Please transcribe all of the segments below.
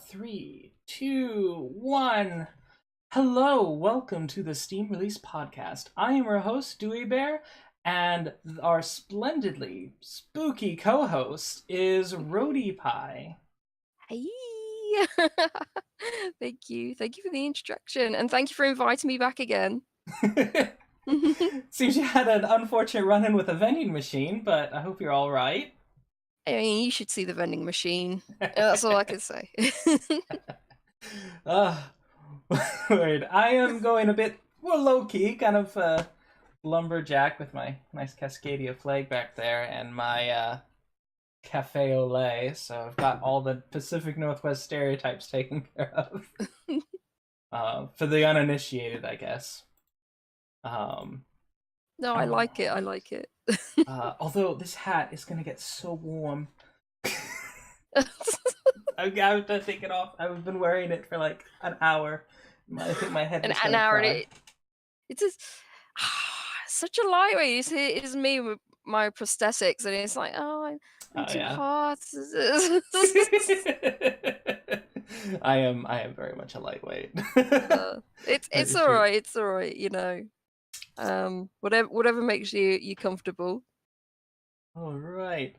Three, two, one. Hello, welcome to the Steam Release Podcast. I am your host, Dewey Bear, and our splendidly spooky co-host is Roadypie. Hey. Thank you. Thank you for the introduction. And thank you for inviting me back again. Seems you had an unfortunate run-in with a vending machine, but I hope you're all right. I mean, you should see the vending machine. That's all I can say. Weird. I am going a bit more low-key, kind of lumberjack with my nice Cascadia flag back there and my cafe au lait. So I've got all the Pacific Northwest stereotypes taken care of. For the uninitiated, I guess. No, I like it. I like it. Although this hat is gonna get so warm. I have to take it off. I've been wearing it for like an hour. I think my head is an hour. It's just, such a lightweight. It's me with my prosthetics, and it's like, I'm too hot. I am very much a lightweight. It's all right. It's all right. You know, whatever makes you comfortable. All right.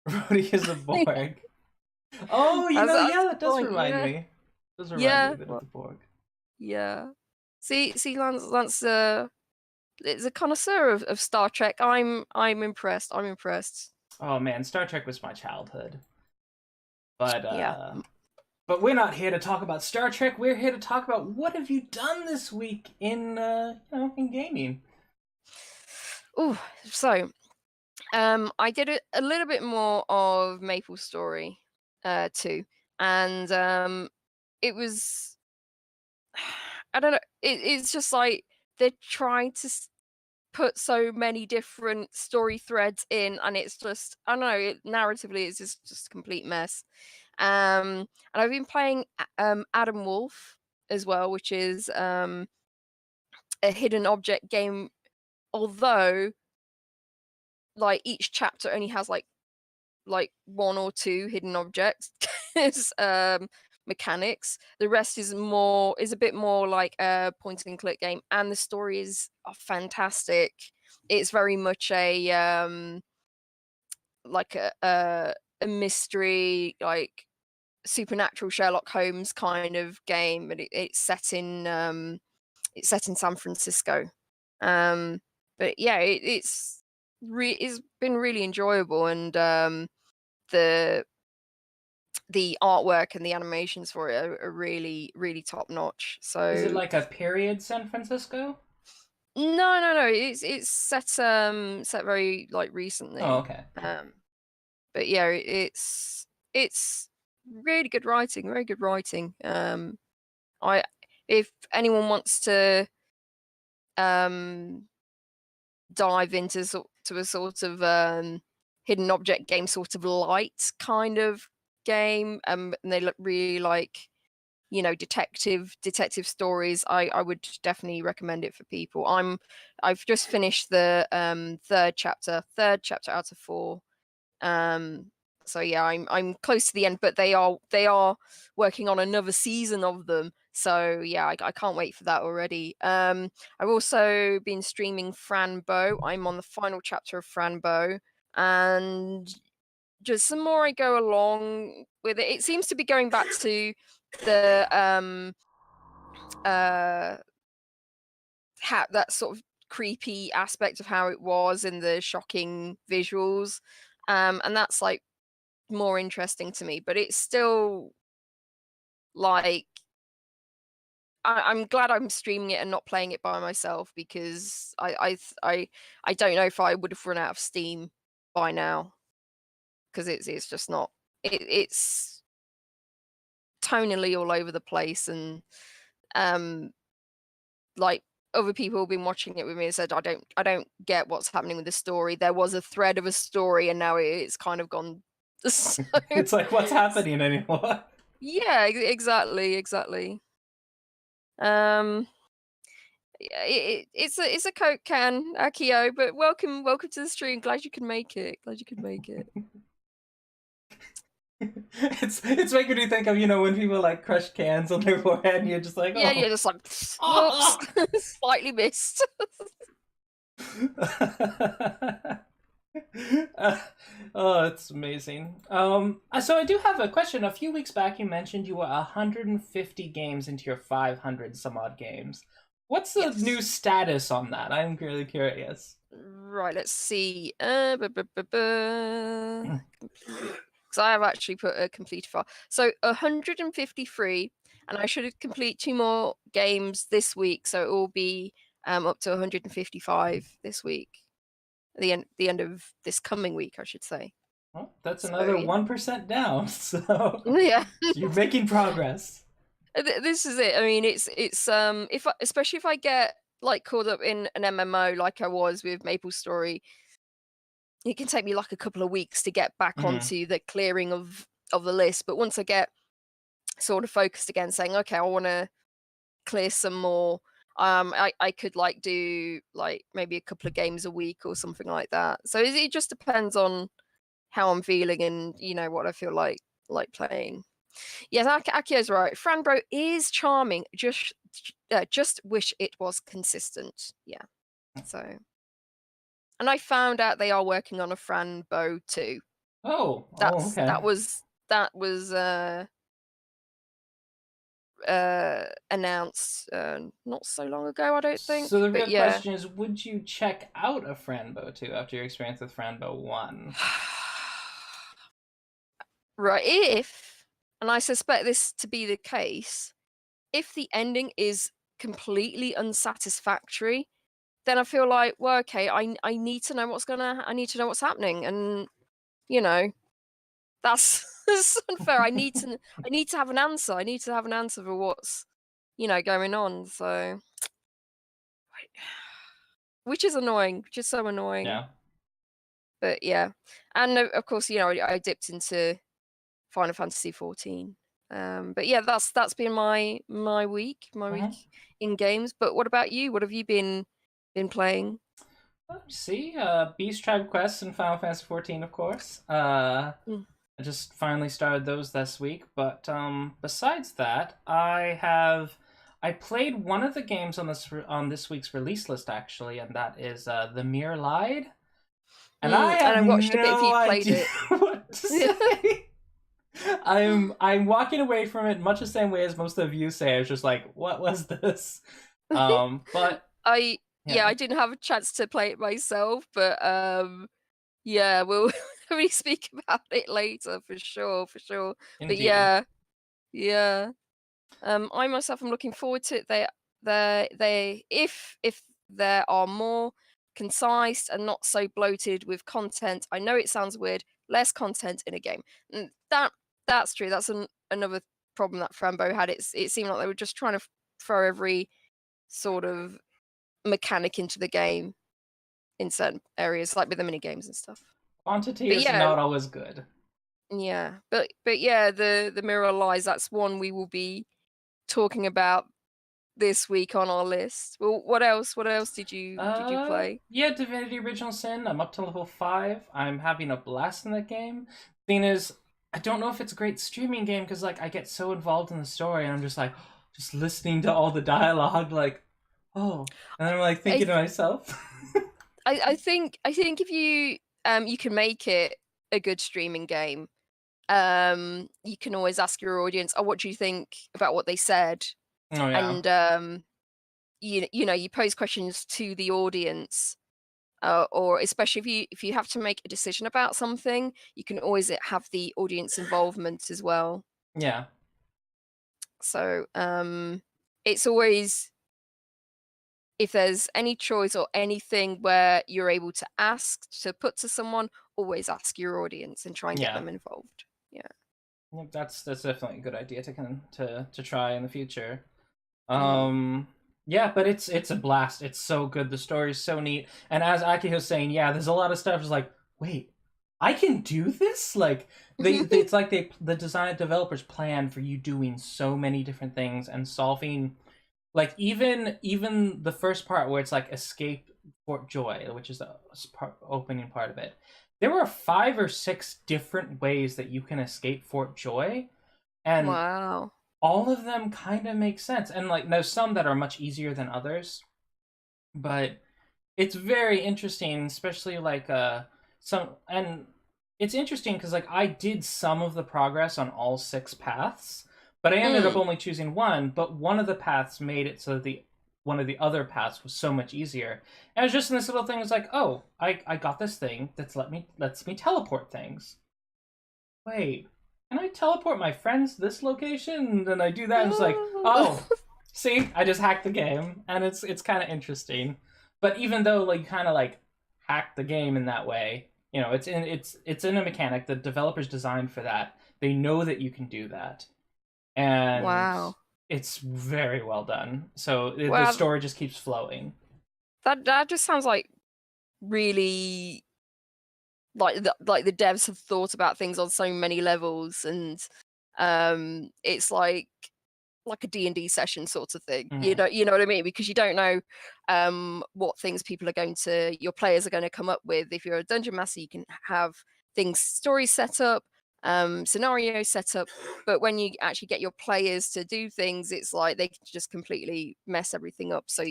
Rhodey is a Borg. Oh, that does remind me. It does remind me a bit of the Borg. Yeah. See, Lance, is a connoisseur of Star Trek. I'm impressed. I'm impressed. Oh man, Star Trek was my childhood. But But we're not here to talk about Star Trek. We're here to talk about what have you done this week in in gaming. Oh, so I did a little bit more of MapleStory 2, and it was, I don't know, it's just like they're trying to put so many different story threads in, and it's just, I don't know, narratively it's just a complete mess. And I've been playing Adam Wolf as well, which is a hidden object game, although like each chapter only has like one or two hidden objects mechanics. The rest is a bit more like a point and click game, and the story is fantastic. It's very much a like a mystery, like supernatural Sherlock Holmes kind of game, but it's set in San Francisco. But yeah, it's been really enjoyable, and the artwork and the animations for it are really, really top notch. So is it like a period San Francisco? No. It's set very like recently. Oh, okay. But yeah, it's really good writing, very good writing. If anyone wants to dive into a sort of hidden object game, sort of light kind of game, and they look really like, detective stories, I would definitely recommend it for people. I've just finished the third chapter out of 4. So yeah, I'm close to the end, but they are working on another season of them. So yeah, I can't wait for that already. I've also been streaming Franbo. I'm on the final chapter of Franbo, and just the more I go along with it, it seems to be going back to the that sort of creepy aspect of how it was in the shocking visuals, and that's like more interesting to me. But it's still like, I'm glad I'm streaming it and not playing it by myself, because I don't know if I would have run out of steam by now, because it's just not, it's tonally all over the place, and like other people have been watching it with me and said, I don't get what's happening with the story. There was a thread of a story, and now it's kind of gone. So, it's like, what's happening anymore? Yeah, exactly. It's a Coke can, Akio, but welcome to the stream. Glad you could make it. It's making me think of, when people like crush cans on their forehead, and you're just like, Yeah, oh. you're just like, whoops, Ah! slightly missed. Oh, it's amazing. So I do have a question. A few weeks back, you mentioned you were 150 games into your 500 some odd games. What's the new Yes. status on that? I'm really curious. Right, let's see. Because I have actually put a completed file. So 153, and I should complete 2 more games this week, so it will be up to 155 this week. The end of this coming week, I should say. Well, that's So another yeah. 1% down. So Yeah. you're making progress. This is it. I mean, it's especially if I get like caught up in an MMO like I was with MapleStory, it can take me like a couple of weeks to get back Mhm. onto the clearing of the list. But once I get sort of focused again, saying, okay, I want to clear some more. I could like do like maybe a couple of games a week or something like that. So it just depends on how I'm feeling and what I feel like playing. Yes, Akio's right. Franbro is charming. Just wish it was consistent. Yeah. So, and I found out they are working on a Franbo too. Oh, okay. That was announced not so long ago, I don't think. So the But real yeah. question is, would you check out a Franbo 2 after your experience with Franbo 1? Right, and I suspect this to be the case, if the ending is completely unsatisfactory, then I feel like, well, okay, I need to know I need to know what's happening, and you know, that's that's unfair. I need to have an answer. I need to have an answer for what's going on. So, which is annoying, which is so annoying. Yeah. But yeah, and of course, I dipped into Final Fantasy 14. But yeah, that's been my week Mhm. in games. But what about you? What have you been playing? Let me see. Beast Tribe Quest and Final Fantasy 14, of course. Mm. I just finally started those this week, but besides that, I played one of the games on this week's release list actually, and that is The Mere Lied, and I And have I watched a bit of no you played idea it. what to say. I'm walking away from it much the same way as most of you say. I was just like, what was this? But I Yeah, yeah, I didn't have a chance to play it myself, but yeah, we'll we speak about it later for sure, for sure. But indeed. yeah, yeah. I myself am looking forward to it. They if there are more concise and not so bloated with content. I know it sounds weird, less content in a game. And that's true. That's another problem that Frambo had. It seemed like they were just trying to throw every sort of mechanic into the game in certain areas, like with the mini games and stuff. Quantity But is yeah, not always good. yeah. But yeah, the Mirror Lies, that's one we will be talking about this week on our list. Well, what else? What else did you play? Yeah, Divinity Original Sin. I'm up to level 5. I'm having a blast in that game. Thing is, I don't know if it's a great streaming game because like I get so involved in the story and I'm just like just listening to all the dialogue, like, oh, and then I'm like I thinking to myself. I think if you can make it a good streaming game, you can always ask your audience, "Oh, what do you think about what they said?" Oh yeah. And you pose questions to the audience, or especially if you have to make a decision about something, you can always have the audience involvement as well. Yeah. So it's always, if there's any choice or anything where you're able to ask to put to someone, always ask your audience and try and get Yeah. them involved. Yeah. Yeah, that's definitely a good idea to try in the future. Mm. Um, yeah, but it's a blast. It's so good. The story's so neat. And as Aki was saying, yeah, there's a lot of stuff is like, wait, I can do this? Like it's like the design developers plan for you doing so many different things and solving like even the first part where it's like escape Fort Joy, which is the opening part of it. there were 5 or 6 different ways that you can escape Fort Joy, and Wow. all of them kind of make sense. And like, there's some that are much easier than others, but it's very interesting, especially like some. And it's interesting because like I did some of the progress on all 6 paths, but I ended up only choosing one. But one of the paths made it so that the one of the other paths was so much easier. And it was just in this little thing. It was like, oh, I got this thing that's lets me teleport things. Wait, can I teleport my friends to this location? And then I do that, and it's like, oh, see, I just hacked the game, and it's kind of interesting. But even though like kind of like hack the game in that way, you know, it's in a mechanic the developers designed for that. They know that you can do that, and Wow. it's very well done. So the Wow. story just keeps flowing. That just sounds like really like the devs have thought about things on so many levels, and it's like a D&D session sort of thing. Mhm. You know what I mean? Because you don't know what things your players are going to come up with. If you're a dungeon master, you can have stories set up, scenarios set up, but when you actually get your players to do things, it's like they can just completely mess everything up. So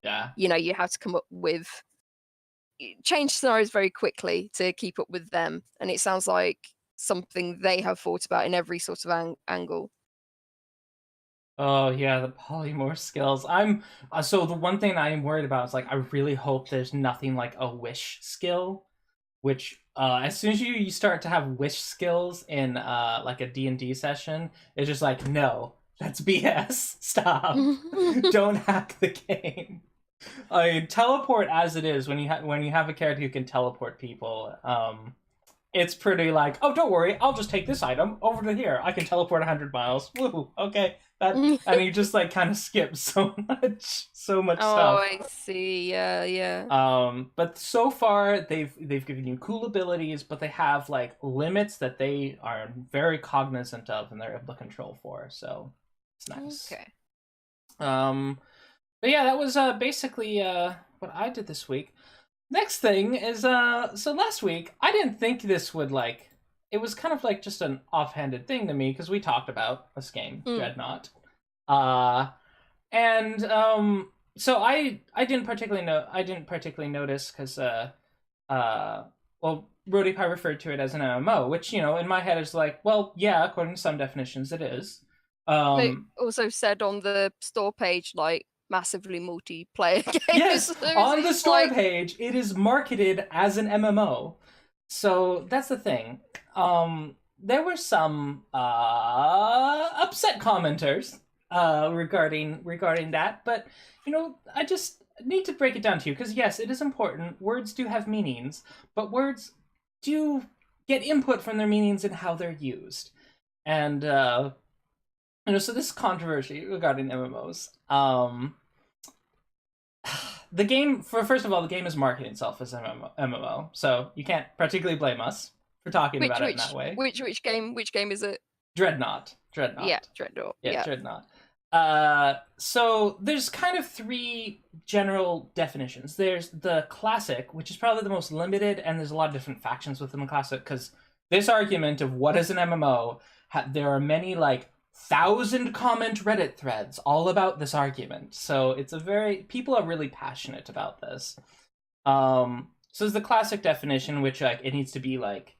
Yeah. you have to come up with change scenarios very quickly to keep up with them, and it sounds like something they have thought about in every sort of angle. Oh yeah, the polymorph skills. I'm so the one thing I am worried about is like I really hope there's nothing like a wish skill, which as soon as you start to have wish skills in like a D&D session, it's just like no, that's BS. Stop. Don't hack the game. I mean, teleport as it is when you have a character who can teleport people. It's pretty like, oh, don't worry, I'll just take this item over to here. I can teleport 100 miles. Woo, okay. And you just like kind of skip so much stuff. Oh, I see. Yeah. But so far they've given you cool abilities, but they have like limits that they are very cognizant of and they're able to control for. So it's nice. Okay. But yeah, that was basically what I did this week. Next thing is so last week I didn't think this would like it was kind of like just an offhanded thing to me because we talked about this game, Dreadnought. And so I didn't particularly notice because well, Roadypie referred to it as an MMO, which, you know, in my head is like, well, yeah, according to some definitions it is. They also said on the store page like massively multiplayer games. Yes, on the store page, it is marketed as an MMO. So that's the thing. There were some upset commenters regarding that, but you know, I just need to break it down to you because yes, it is important. Words do have meanings, but words do get input from their meanings and how they're used. And you know, so this controversy regarding MMOs. The game, first of all, the game is marketing itself as an MMO, so you can't particularly blame us for talking about it in that way. Which game is it? Dreadnought. Yeah, Dreadnought. Yeah, Dreadnought. So there's kind of 3 general definitions. There's the classic, which is probably the most limited, and there's a lot of different factions within the classic, because this argument of what is an MMO, there are many, like, 1,000 comment Reddit threads all about this argument. So it's people are really passionate about this. So there's the classic definition, which like it needs to be like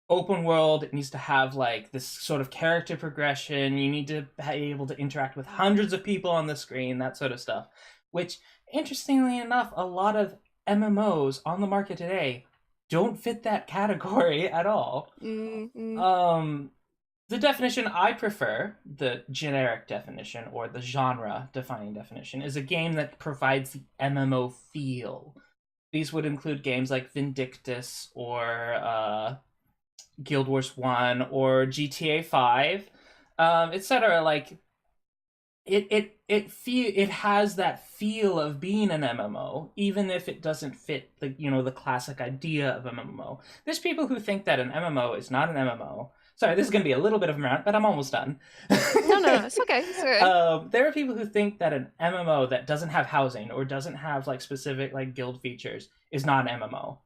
open world. It needs to have like this sort of character progression. You need to be able to interact with hundreds of people on the screen, that sort of stuff. Which, interestingly enough, a lot of MMOs on the market today don't fit that category at all. Mm-hmm. The definition I prefer, the generic definition or the genre-defining definition, is a game that provides the MMO feel. These would include games like Vindictus or Guild Wars 1 or GTA 5, etc. Like it has that feel of being an MMO, even if it doesn't fit the classic idea of an MMO. There's people who think that an MMO is not an MMO. Sorry, this is going to be a little bit of a rant, but I'm almost done. No, it's okay. It's okay. There are people who think that an MMO that doesn't have housing or doesn't have like specific like guild features is not an MMO.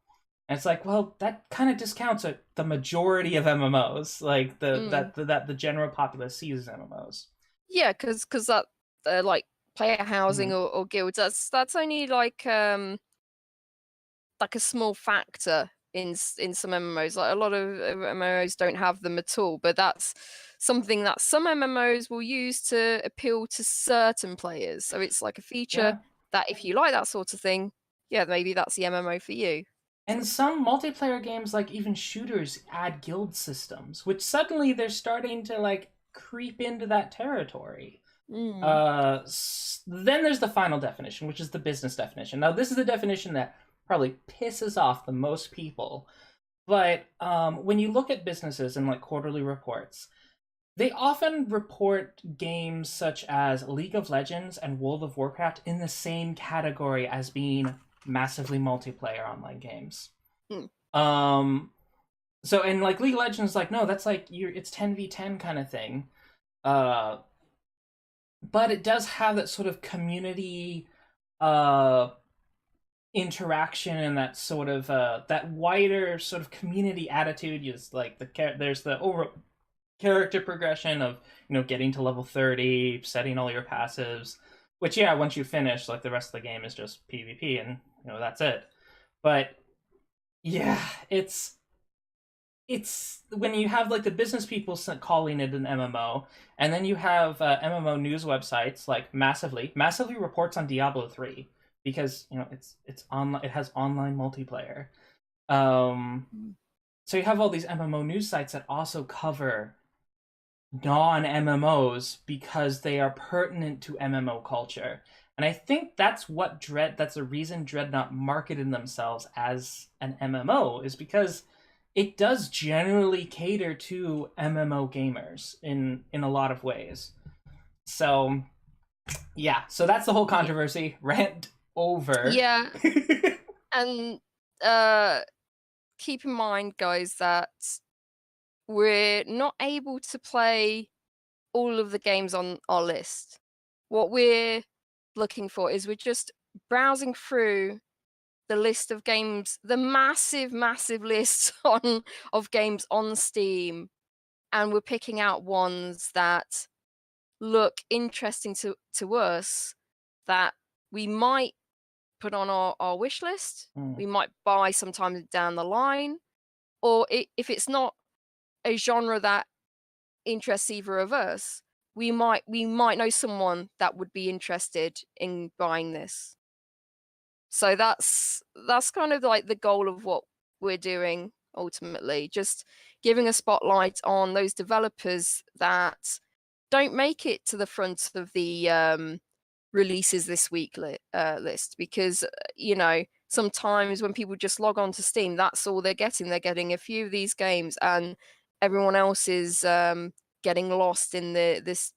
And it's like, well, that kind of discounts the majority of MMOs, like the general populace sees as MMOs. Yeah, because that like player housing Mhm. or guilds, that's only like a small factor in some MMOs. Like a lot of MMOs don't have them at all, but that's something that some MMOs will use to appeal to certain players. So it's like a feature Yeah. that if you like that sort of thing, yeah, maybe that's the MMO for you. And some multiplayer games, like even shooters, add guild systems, which suddenly they're starting to like creep into that territory. Mm. Then there's the final definition, which is the business definition. Now, this is the definition that probably pisses off the most people. But when you look at businesses and like quarterly reports, they often report games such as League of Legends and World of Warcraft in the same category as being massively multiplayer online games. Mm. So and like League of Legends, like no, that's like it's 10v10 kind of thing. Uh, but it does have that sort of community uh interaction and that sort of that wider sort of community attitude. Is like there's the over character progression of getting to level 30, setting all your passives, which yeah, once you finish, like the rest of the game is just PvP and that's it. But yeah, it's when you have like the business people calling it an MMO, and then you have MMO news websites like massively reports on Diablo 3 because it's online, it has online multiplayer. So you have all these MMO news sites that also cover non-MMOs because they are pertinent to MMO culture. And I think that's the reason Dreadnought marketed themselves as an MMO, is because it does generally cater to MMO gamers in a lot of ways. So yeah, so that's the whole controversy. Rant over. Yeah. And keep in mind, guys, that we're not able to play all of the games on our list. What we're looking for is we're just browsing through the list of games, the massive, massive list of games on Steam, and we're picking out ones that look interesting to us that we might put on our wish list. We might buy sometime down the line, or if it's not a genre that interests either of us, we might know someone that would be interested in buying this. So that's kind of like the goal of what we're doing ultimately, just giving a spotlight on those developers that don't make it to the front of the releases this week list, because sometimes when people just log on to Steam, that's all they're getting. They're getting a few of these games, and everyone else is getting lost in this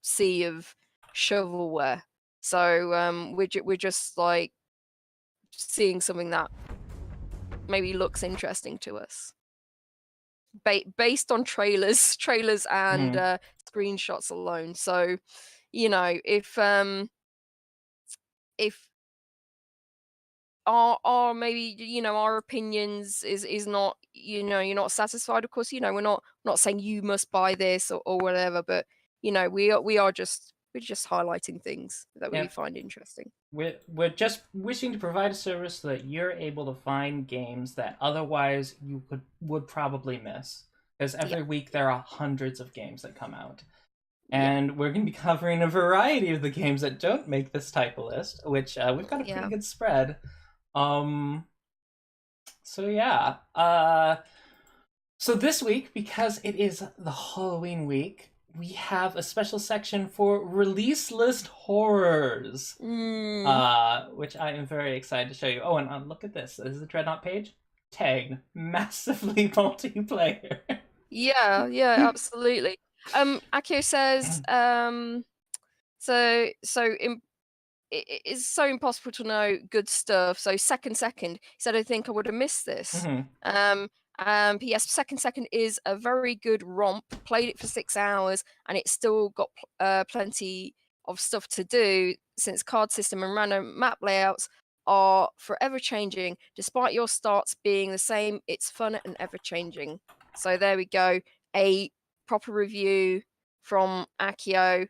sea of shovelware. So we're just like seeing something that maybe looks interesting to us, based on trailers and screenshots alone. So if our maybe our opinions is not, you're not satisfied, of course, we're not saying you must buy this or whatever, but we're just highlighting things that we Yeah. find interesting. We're just wishing to provide a service so that you're able to find games that otherwise you would probably miss. Because every week there are hundreds of games that come out. And we're going to be covering a variety of the games that don't make this type of list, which we've got a pretty good spread. So yeah. So this week, because it is the Halloween week, we have a special section for release list horrors, which I am very excited to show you. Oh, and look at this. This is the Dreadnought page. Tagged massively multiplayer. Yeah, absolutely. Akio says, it is so impossible to know good stuff. So second, he said, I think I would have missed this. P.S. Second is a very good romp. Played it for 6 hours, and it's still got plenty of stuff to do, since card system and random map layouts are forever changing. Despite your starts being the same, it's fun and ever changing. So there we go. A proper review from Akio.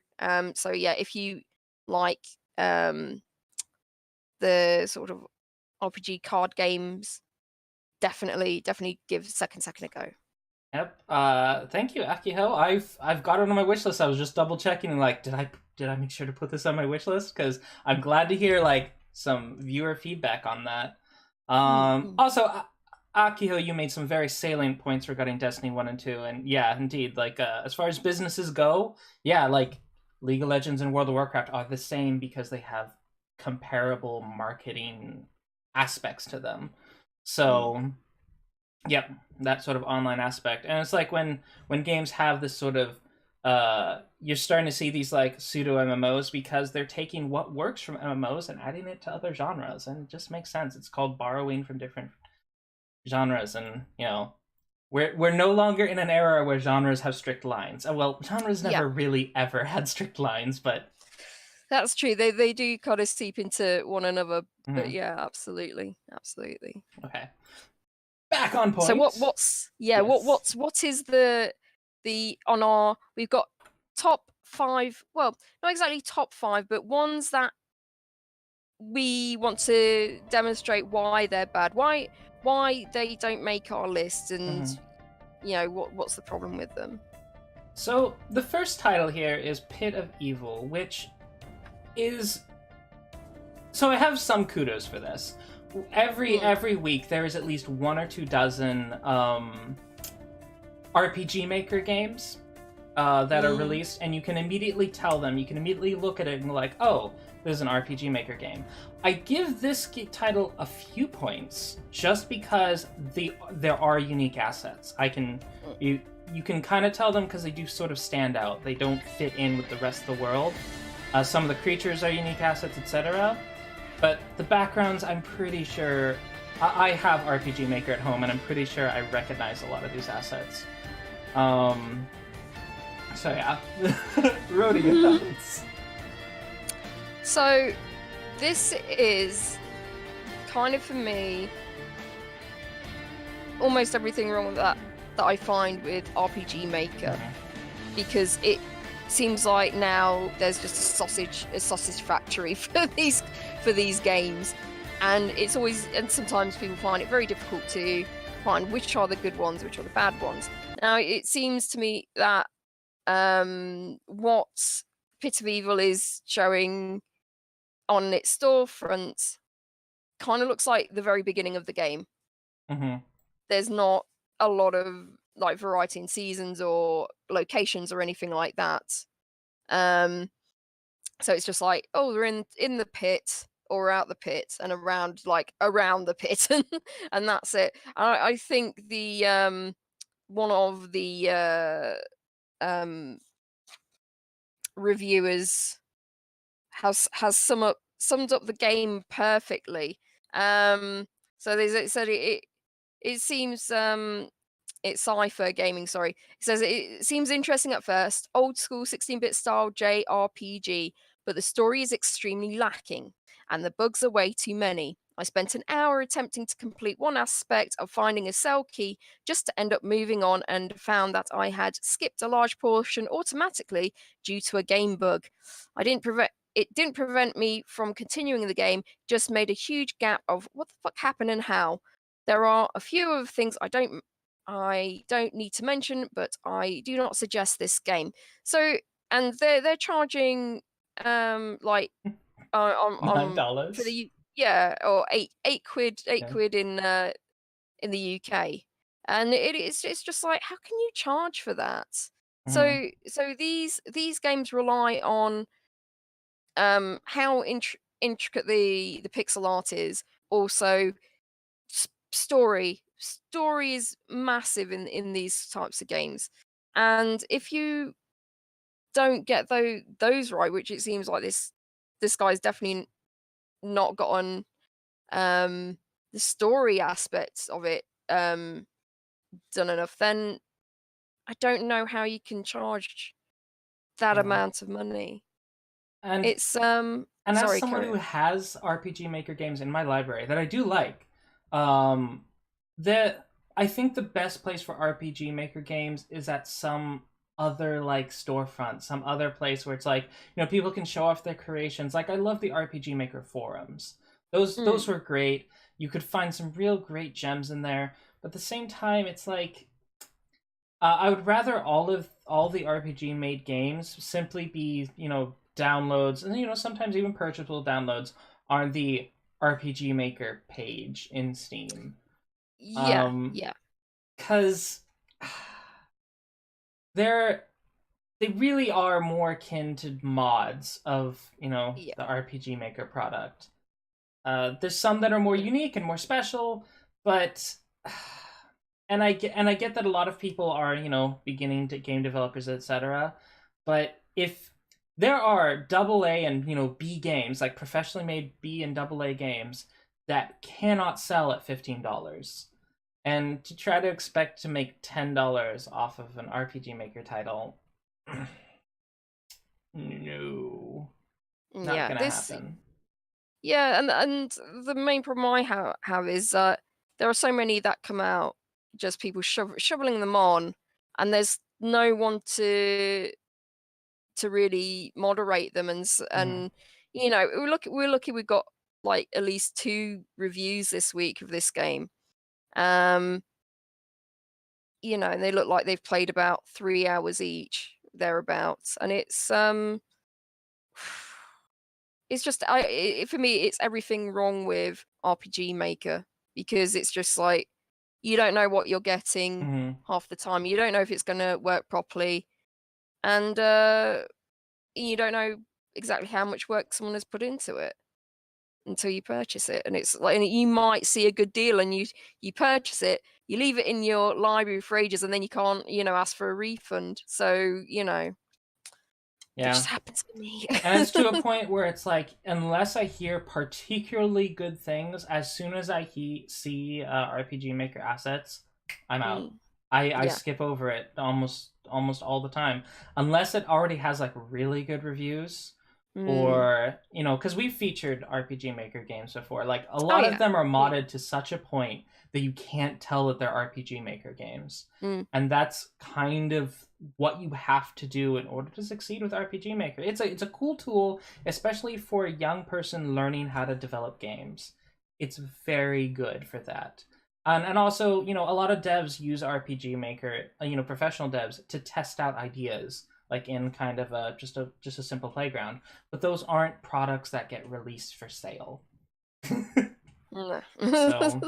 So yeah, if you like the sort of RPG card games, definitely give Second a go. Yep. Thank you, Akiho. I've got it on my wish list. I was just double checking and like, did I make sure to put this on my wish list? Because I'm glad to hear like some viewer feedback on that. Also, Akiho, you made some very salient points regarding Destiny 1 and 2, and yeah, indeed, like as far as businesses go, yeah, like League of Legends and World of Warcraft are the same because they have comparable marketing aspects to them. So, yep, that sort of online aspect. And it's like when games have this sort of you're starting to see these like pseudo MMOs because they're taking what works from MMOs and adding it to other genres, and it just makes sense. It's called borrowing from different genres, and you know, we're no longer in an era where genres have strict lines. Well, genres never really ever had strict lines, but that's true. They do kind of seep into one another. But yeah, absolutely. Okay. Back on point. So what is the on our, we've got top 5, well, not exactly top 5, but ones that we want to demonstrate why they're bad, why they don't make our list, and you know, what's the problem with them. So the first title here is Pit of Evil, which is, so I have some kudos for this. Every week there is at least 1 or 2 dozen RPG Maker games that are released, and you can immediately tell them, you can immediately look at it and be like, oh, this is an RPG Maker game. I give this title a few points just because there are unique assets. You can kind of tell them because they do sort of stand out. They don't fit in with the rest of the world. Some of the creatures are unique assets, etc. But the backgrounds, I'm pretty sure... I have RPG Maker at home, and I'm pretty sure I recognize a lot of these assets. So yeah. Rody, your thoughts? So, this is kind of, for me, almost everything wrong with that I find with RPG Maker. Because it seems like now there's just a sausage factory for these games, and it's always, and sometimes people find it very difficult to find which are the good ones, which are the bad ones. Now it seems to me that what Pit of Evil is showing on its storefront kind of looks like the very beginning of the game. There's not a lot of like variety in seasons or locations or anything like that. So it's just like, oh, they're in the pit or out the pit and around the pit, and that's it. I think the one of the reviewers has summed up the game perfectly. So they said it seems it's sci-fi gaming, sorry. It says it seems interesting at first, old school 16-bit style JRPG, but the story is extremely lacking and the bugs are way too many. I spent an hour attempting to complete one aspect of finding a cell key just to end up moving on, and found that I had skipped a large portion automatically due to a game bug. It didn't prevent me from continuing the game, just made a huge gap of what the fuck happened and how. There are a few other things I don't need to mention, but I do not suggest this game. So, and they're charging like $9 for the, yeah, or eight quid in the UK, and it's just like, how can you charge for that? So these games rely on how intricate the pixel art is. Also, story is massive in these types of games, and if you don't get those right, which it seems like this guy's definitely not gotten the story aspects of it done enough, then I don't know how you can charge that amount of money. And It's and as Sorry, someone carry who on. has RPG Maker games in my library that I do like, um, the I think the best place for RPG Maker games is at some other like storefront, some other place where it's like, people can show off their creations. Like I love the RPG Maker forums. Those Mm, were great. You could find some real great gems in there, but at the same time, it's like I would rather all the RPG made games simply be downloads, and sometimes even purchasable downloads on the RPG Maker page in Steam. yeah, Um, yeah, because they're they really are more akin to mods of yeah, the RPG Maker product. There's some that are more unique and more special, but and I get that a lot of people are beginning to game developers, etc. But if there are double A and B games, like professionally made B and double A games that cannot sell at $15, and to try to expect to make $10 off of an RPG Maker title, no, not yeah. gonna happen. Yeah, and the main problem I have is that there are so many that come out, just people shoveling them on, and there's no one to really moderate them, Mhm. and we're lucky we got like at least 2 reviews this week of this game. Um, and they look like they've played about 3 hours each, thereabouts, and it's just for me, it's everything wrong with RPG Maker because it's just like you don't know what you're getting Mhm. half the time. You don't know if it's going to work properly, and you don't know exactly how much work someone has put into it until you purchase it. And it's like, and you might see a good deal, and you purchase it, you leave it in your library for ages, and then you can't ask for a refund. So that Yeah. just happens to me. And it's to a point where it's like, unless I hear particularly good things, as soon as see RPG Maker assets, I'm out. Mm, I yeah. skip over it almost all the time, unless it already has like really good reviews, Mm. or because we've featured RPG Maker games before. Like a Oh lot of yeah. them are Yeah. modded to such a point that you can't tell that they're RPG Maker games, Mm. and that's kind of what you have to do in order to succeed with RPG Maker. It's a cool tool, especially for a young person learning how to develop games. It's very good for that. And also, a lot of devs use RPG Maker, professional devs, to test out ideas, like in kind of just a simple playground. But those aren't products that get released for sale. No. So,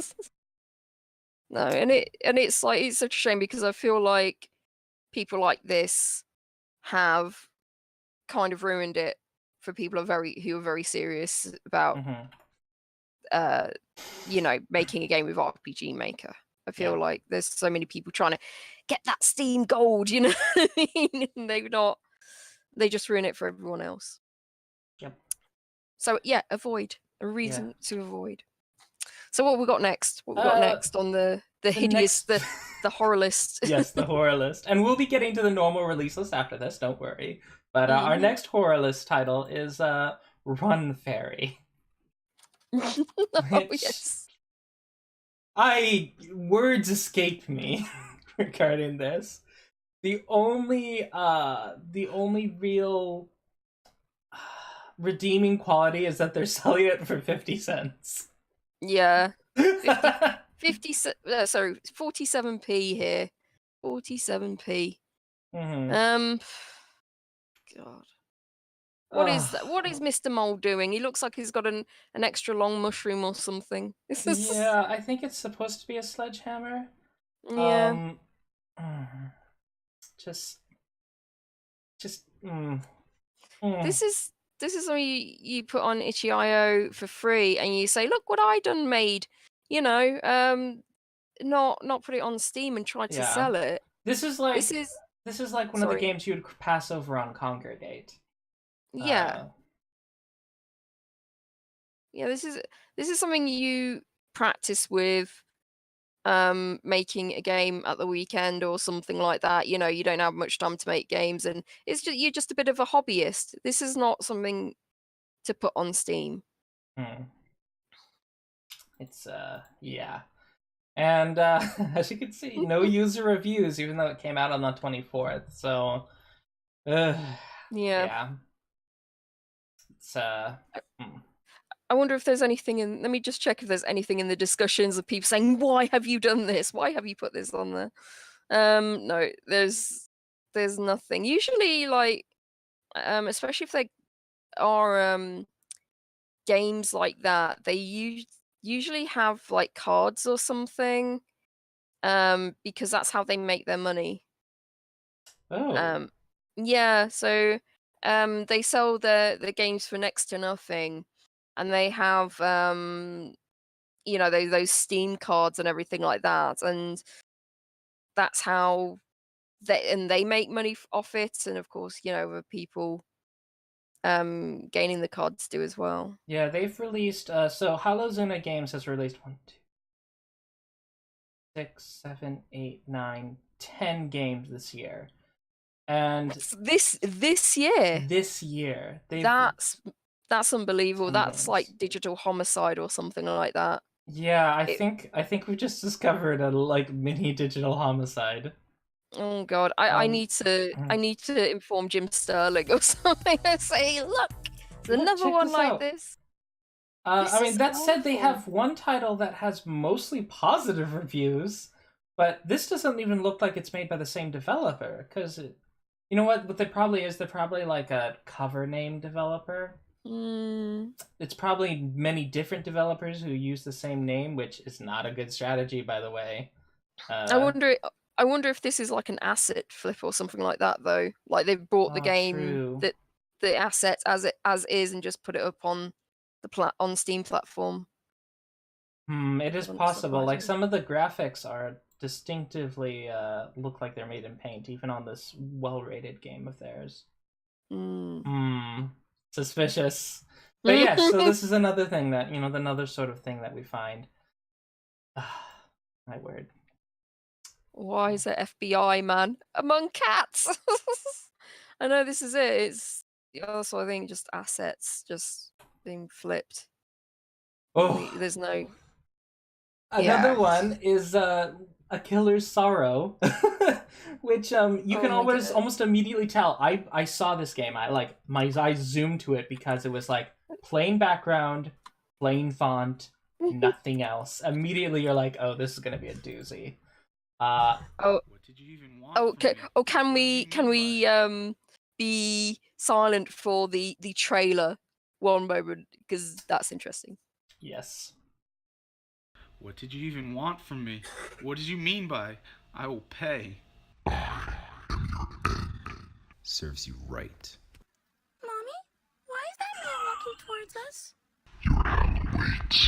No, and it's like it's such a shame because I feel like people like this have kind of ruined it for people who are very serious about mhm. making a game with RPG Maker. I Yeah, feel like there's so many people trying to get that Steam gold, what I mean? And they just ruin it for everyone else. yep, So yeah, avoid. A yeah. reason to avoid. So what we got next? What we got Uh, next on the the hideous next, the horror list? yes, the horror list, and we'll be getting to the normal release list after this. Don't worry. But our Mhm. next horror list title is Run Fairy, Oh which yes. words escape me regarding this. The only real redeeming quality is that they're selling it for 50 cents. Yeah. 50 sorry, 47p here. 47p. Mm-hmm. Um God. What is Oh, Mr. Mole doing? He looks like he's got an extra long mushroom or something. This is yeah, I think it's supposed to be a sledgehammer. yeah. Um, mm, just, just, mm, mm, This is something you put on itch.io for free and you say, look what I done made. You know, not put it on Steam and try to yeah. sell it. This is This like, is this is like one of the sorry. games you would pass over on Congregate. Yeah. Uh, Yeah, this is something you practice with making a game at the weekend or something like that. You don't have much time to make games and you're just a bit of a hobbyist. This is not something to put on Steam. It's yeah. And as you can see, no user reviews, even though it came out on the 24th. So, yeah. It's I wonder if there's anything in. Let me just check if there's anything in the discussions of people saying, "Why have you done this? Why have you put this on there?" No, there's nothing. Usually, like, especially if they are games like that, they usually have like cards or something, because that's how they make their money. oh. Yeah, so they sell the games for next to nothing, and they have those Steam cards and everything like that, and that's how they make money off it, and of course, the people gaining the cards do as well. Yeah, they've released so Halozuna Games has released 1, 2, 6, 7, 8, 9, 10 games this year. And this year. This year. That's unbelievable. That's games. like digital homicide or something like that. Yeah, I think we just discovered a like mini digital homicide. Oh god, I need to inform Jim Sterling or something and say, look, there's another one like this. I mean, that said, they have one title that has mostly positive reviews, but this doesn't even look like it's made by the same developer. Because you know what there probably is? They're probably like a cover name developer. It's probably many different developers who use the same name, which is not a good strategy, by the way. I wonder if this is like an asset flip or something like that, though. Like they've bought the game, the assets as is, and just put it up on on Steam platform. It is possible. Like some of the graphics are distinctively look like they're made in paint, even on this well-rated game of theirs. Suspicious. But yeah, so this is another thing that another sort of thing that we find. My word. Why is there FBI man among cats? I know this is it. It's also, I think, just assets just being flipped. Oh, there's no. Another one is A Killer's Sorrow, which you can almost immediately tell. I saw this game. My eyes zoomed to it because it was like plain background, plain font, nothing else. Immediately you're like, oh, this is gonna be a doozy. What did you even want? Okay. Can we be silent for the trailer one moment, because that's interesting. Yes. What did you even want from me? What did you mean by I will pay? Serves you right. Mommy, why is that man walking towards us? You're on the wait.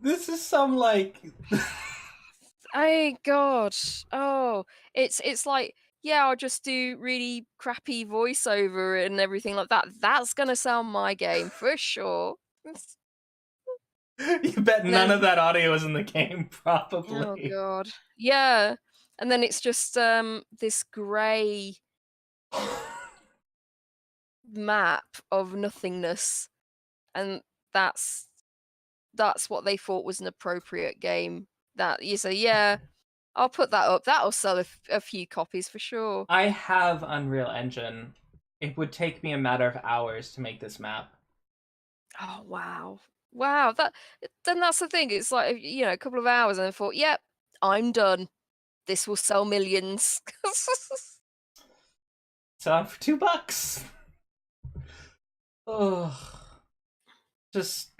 This is some like. Oh god! Oh, it's like, yeah, I'll just do really crappy voiceover and everything like that. That's gonna sound my game for sure. You bet none of that audio is in the game, probably. Oh god, yeah. And then it's just this grey map of nothingness, and that's what they thought was an appropriate game. That you say, yeah, I'll put that up. That'll sell a few copies for sure. I have Unreal Engine. It would take me a matter of hours to make this map. Oh wow! Then that's the thing. It's like, a couple of hours, and I thought, yep, I'm done. This will sell millions. Sell for $2. Ugh. Just.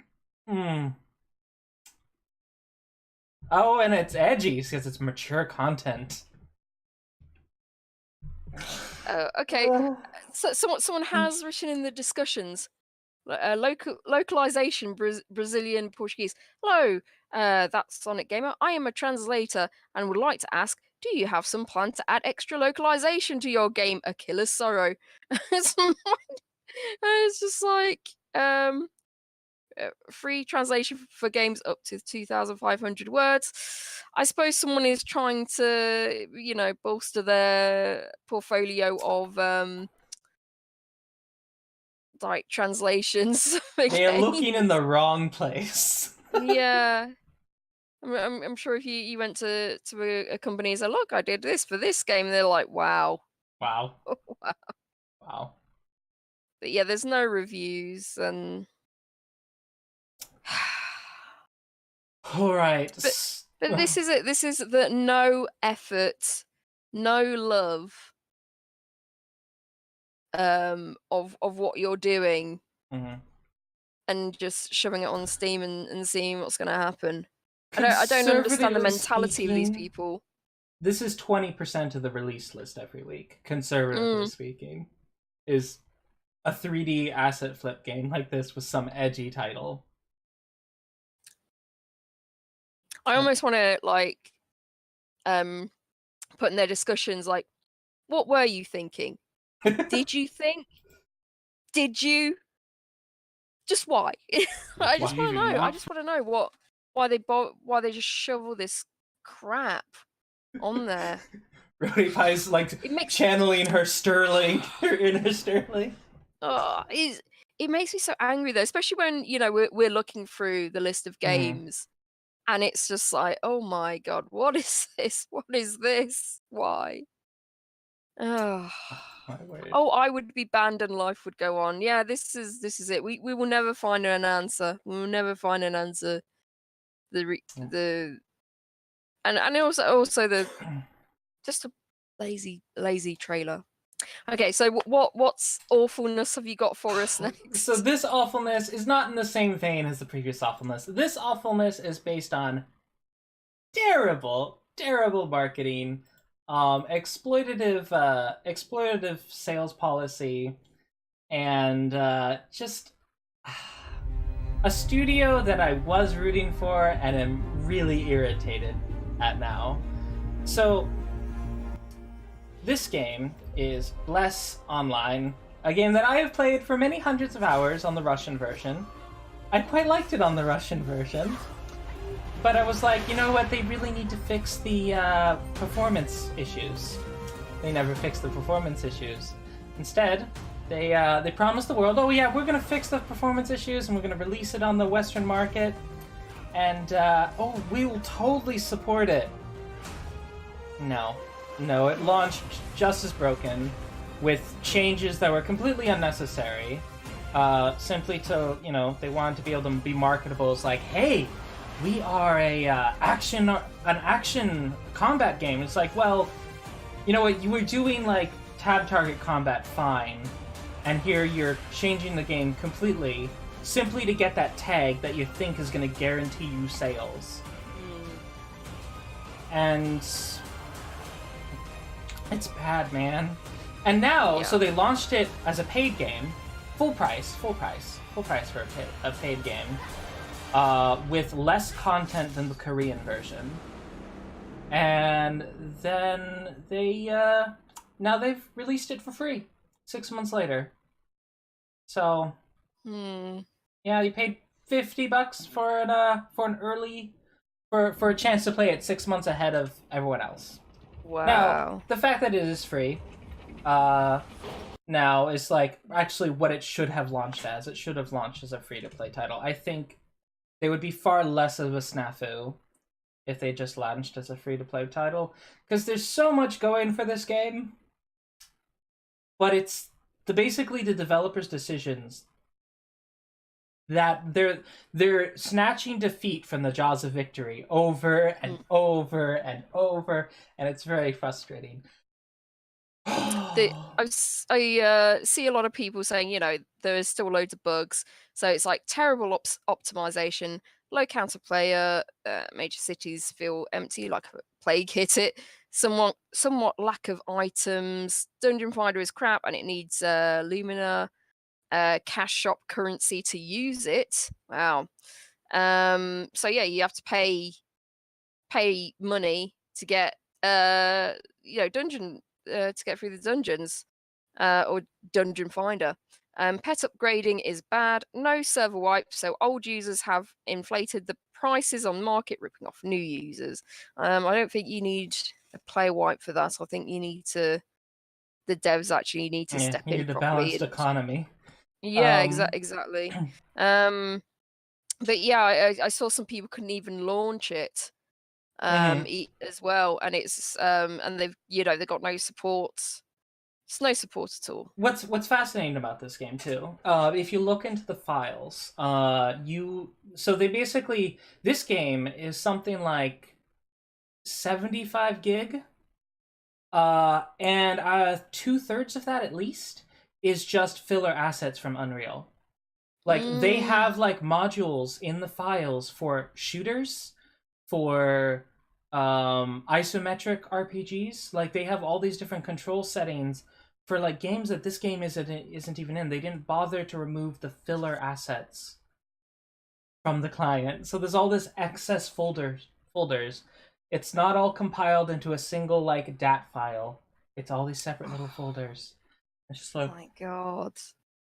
Oh, and it's edgy because it's mature content. Okay. So someone has written in the discussions, localization Brazilian Portuguese. Hello, that's Sonic Gamer. I am a translator and would like to ask, do you have some plan to add extra localization to your game, A Killer's Sorrow? It's just like, free translation for games up to 2,500 words. I suppose someone is trying to, bolster their portfolio of like translations for They're games. looking in the wrong place. Yeah. I'm sure if you went to a company and said, look, I did this for this game, they're like, wow. Wow. Wow. Wow. But yeah, there's no reviews and All right. but this is it. This is the no effort, no love of what you're doing Mhm. and just shoving it on Steam and seeing what's going to happen. I don't understand the Conservatively mentality of these speaking, people. This is 20% of the release list every week, conservatively speaking, is a 3D asset flip game like this with some edgy title. I almost want to put in their discussions like, what were you thinking? Did you think? Did you? Just why? I just want to know. I just want to know why they just shovel this crap on there. Roadypie's like channeling her Sterling, her inner Sterling. Oh, it makes me so angry though, especially when we're looking through the list of games, and it's just like, oh my god, what is this? What is this? Why? Oh. Oh, I would be banned and life would go on. Yeah, this is it. We will never find an answer. We will never find an answer. And also the just a lazy trailer. Okay, so what's awfulness have you got for us next? So this awfulness is not in the same vein as the previous awfulness. This awfulness is based on terrible marketing, exploitative sales policy, and just a studio that I was rooting for and am really irritated at now. So this game is Bless Online, a game that I have played for many hundreds of hours on the Russian version. I quite liked it on the Russian version, but I was like, you know what, they really need to fix the performance issues. They never fixed the performance issues. Instead, they promised the world, oh yeah, we're gonna fix the performance issues and we're gonna release it on the Western market, and we will totally support it. No, it launched just as broken, with changes that were completely unnecessary, simply to, they wanted to be able to be marketable as like, hey, we are an action combat game. It's like, well, you know what, you were doing like tab target combat fine, and here you're changing the game completely simply to get that tag that you think is going to guarantee you sales. And it's bad, man. And now, so they launched it as a paid game, full price for a paid game, with less content than the Korean version. And then now they've released it for free 6 months later. So, yeah, you paid $50 for a chance to play it 6 months ahead of everyone else. Wow. Now, the fact that it is free, now is like actually what it should have launched as. It should have launched as a free-to-play title. I think they would be far less of a snafu if they just launched as a free-to-play title, because there's so much going for this game, but it's basically the developers' decisions that they're snatching defeat from the jaws of victory over and over and over, and it's very frustrating. I see a lot of people saying, there is still loads of bugs. So it's like terrible optimization, low counter player, major cities feel empty like a plague hit it, somewhat lack of items, dungeon finder is crap and it needs Lumina cash shop currency to use it. Wow. So yeah, you have to pay money to get dungeon to get through the dungeons, or dungeon finder. Pet upgrading is bad. No server wipe, so old users have inflated the prices on market, ripping off new users. I don't think you need a player wipe for that. I think you need to. The devs actually need to step you in need a properly. balanced economy. Yeah, exactly. But yeah, I saw some people couldn't even launch it as well, and it's and they've got no support. It's no support at all. What's fascinating about this game too, if you look into the files, they basically, this game is something like 75 gig, and 2/3 of that at least is just filler assets from Unreal. Like they have like modules in the files for shooters, for isometric RPGs. Like they have all these different control settings for like games that this game isn't even in. They didn't bother to remove the filler assets from the client. So there's all this excess folders. It's not all compiled into a single like DAT file. It's all these separate little folders. It's just like, oh my god.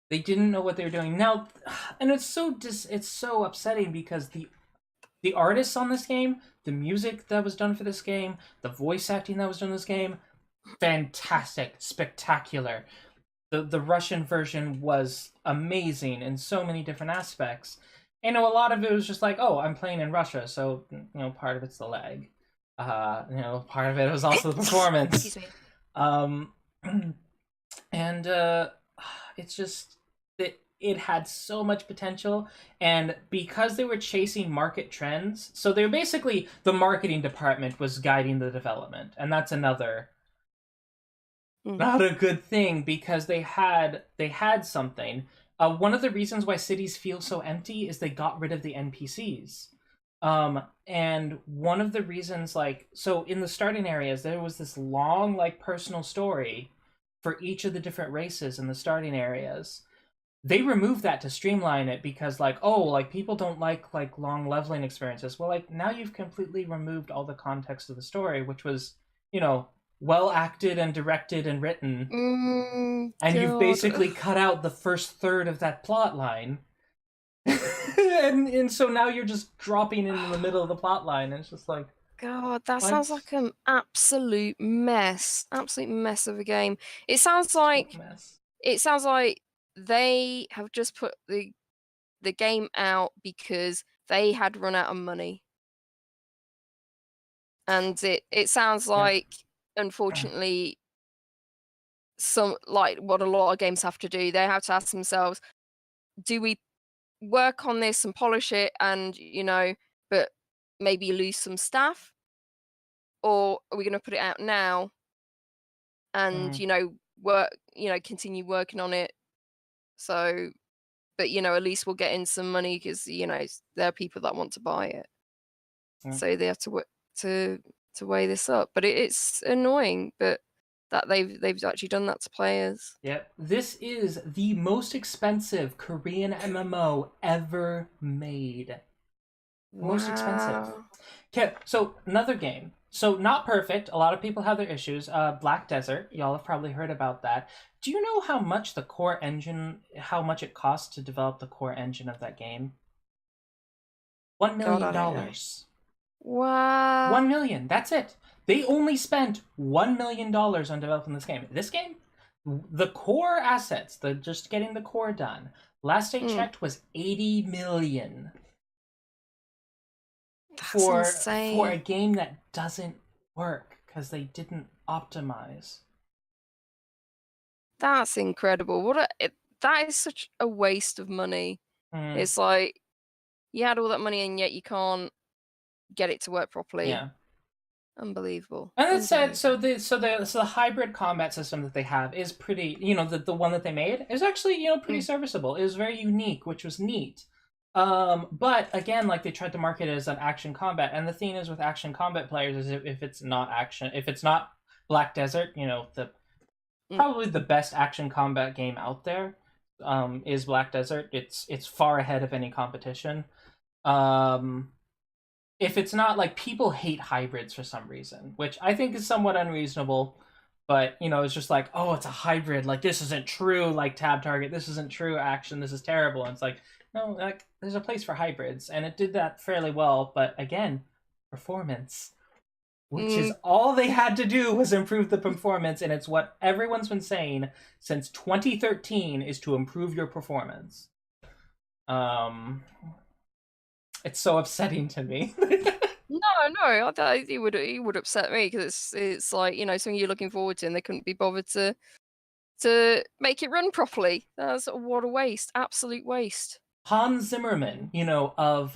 They didn't know what they were doing. Now, and it's so upsetting because the artists on this game, the music that was done for this game, the voice acting that was done in this game, fantastic, spectacular. The Russian version was amazing in so many different aspects. And a lot of it was just like, oh, I'm playing in Russia, so part of it's the lag. Part of it was also the performance. Excuse me. It's just that it had so much potential, and because they were chasing market trends, so they're basically, the marketing department was guiding the development, and that's another not a good thing, because they had something. One of the reasons why cities feel so empty is they got rid of the NPCs. And one of the reasons, so in the starting areas, there was this long, personal story for each of the different races in the starting areas. They removed that to streamline it because, people don't like long leveling experiences. Well, now you've completely removed all the context of the story, which was, well acted and directed and written. And you've basically cut out the first third of that plot line. and so now you're just dropping into the middle of the plot line, and it's just like, God, that sounds like an absolute mess of a game. It sounds like they have just put the game out because they had run out of money, and it sounds like, unfortunately, some what a lot of games have to do. They have to ask themselves, do we work on this and polish it, and but maybe lose some staff, or are we going to put it out now and continue working on it, so but at least we'll get in some money, because there are people that want to buy it. So they have to weigh this up, but it's annoying, but that they've actually done that to players. Yep. This is the most expensive Korean MMO ever made. Most expensive. Okay, so another game. So not perfect. A lot of people have their issues. Black Desert. Y'all have probably heard about that. Do you know how much it costs to develop the core engine of that game? $1 million. Wow. 1 million. That's it. They only spent $1 million on developing this game. This game, the core assets, just getting the core done, last I checked, was 80 million. That's insane. For a game that doesn't work because they didn't optimize. That's incredible. That is such a waste of money. It's like you had all that money and yet you can't get it to work properly. Yeah. Unbelievable. And that said, so the hybrid combat system that they have is pretty, the one that they made is actually, pretty serviceable. It was very unique, which was neat. But again, they tried to market it as an action combat, and the thing is with action combat players is if it's not action, if it's not Black Desert, probably the best action combat game out there is Black Desert. It's far ahead of any competition. If it's not, people hate hybrids for some reason, which I think is somewhat unreasonable, But it's just like, oh, it's a hybrid. Like this isn't true. Like tab target, this isn't true action. This is terrible. And it's like, no, like there's a place for hybrids, and it did that fairly well. But again, performance, which is all they had to do was improve the performance, and it's what everyone's been saying since 2013 is to improve your performance. It's so upsetting to me. No, it would upset me because it's like something you're looking forward to, and they couldn't be bothered to make it run properly. That's what a waste, absolute waste. Hans Zimmerman, of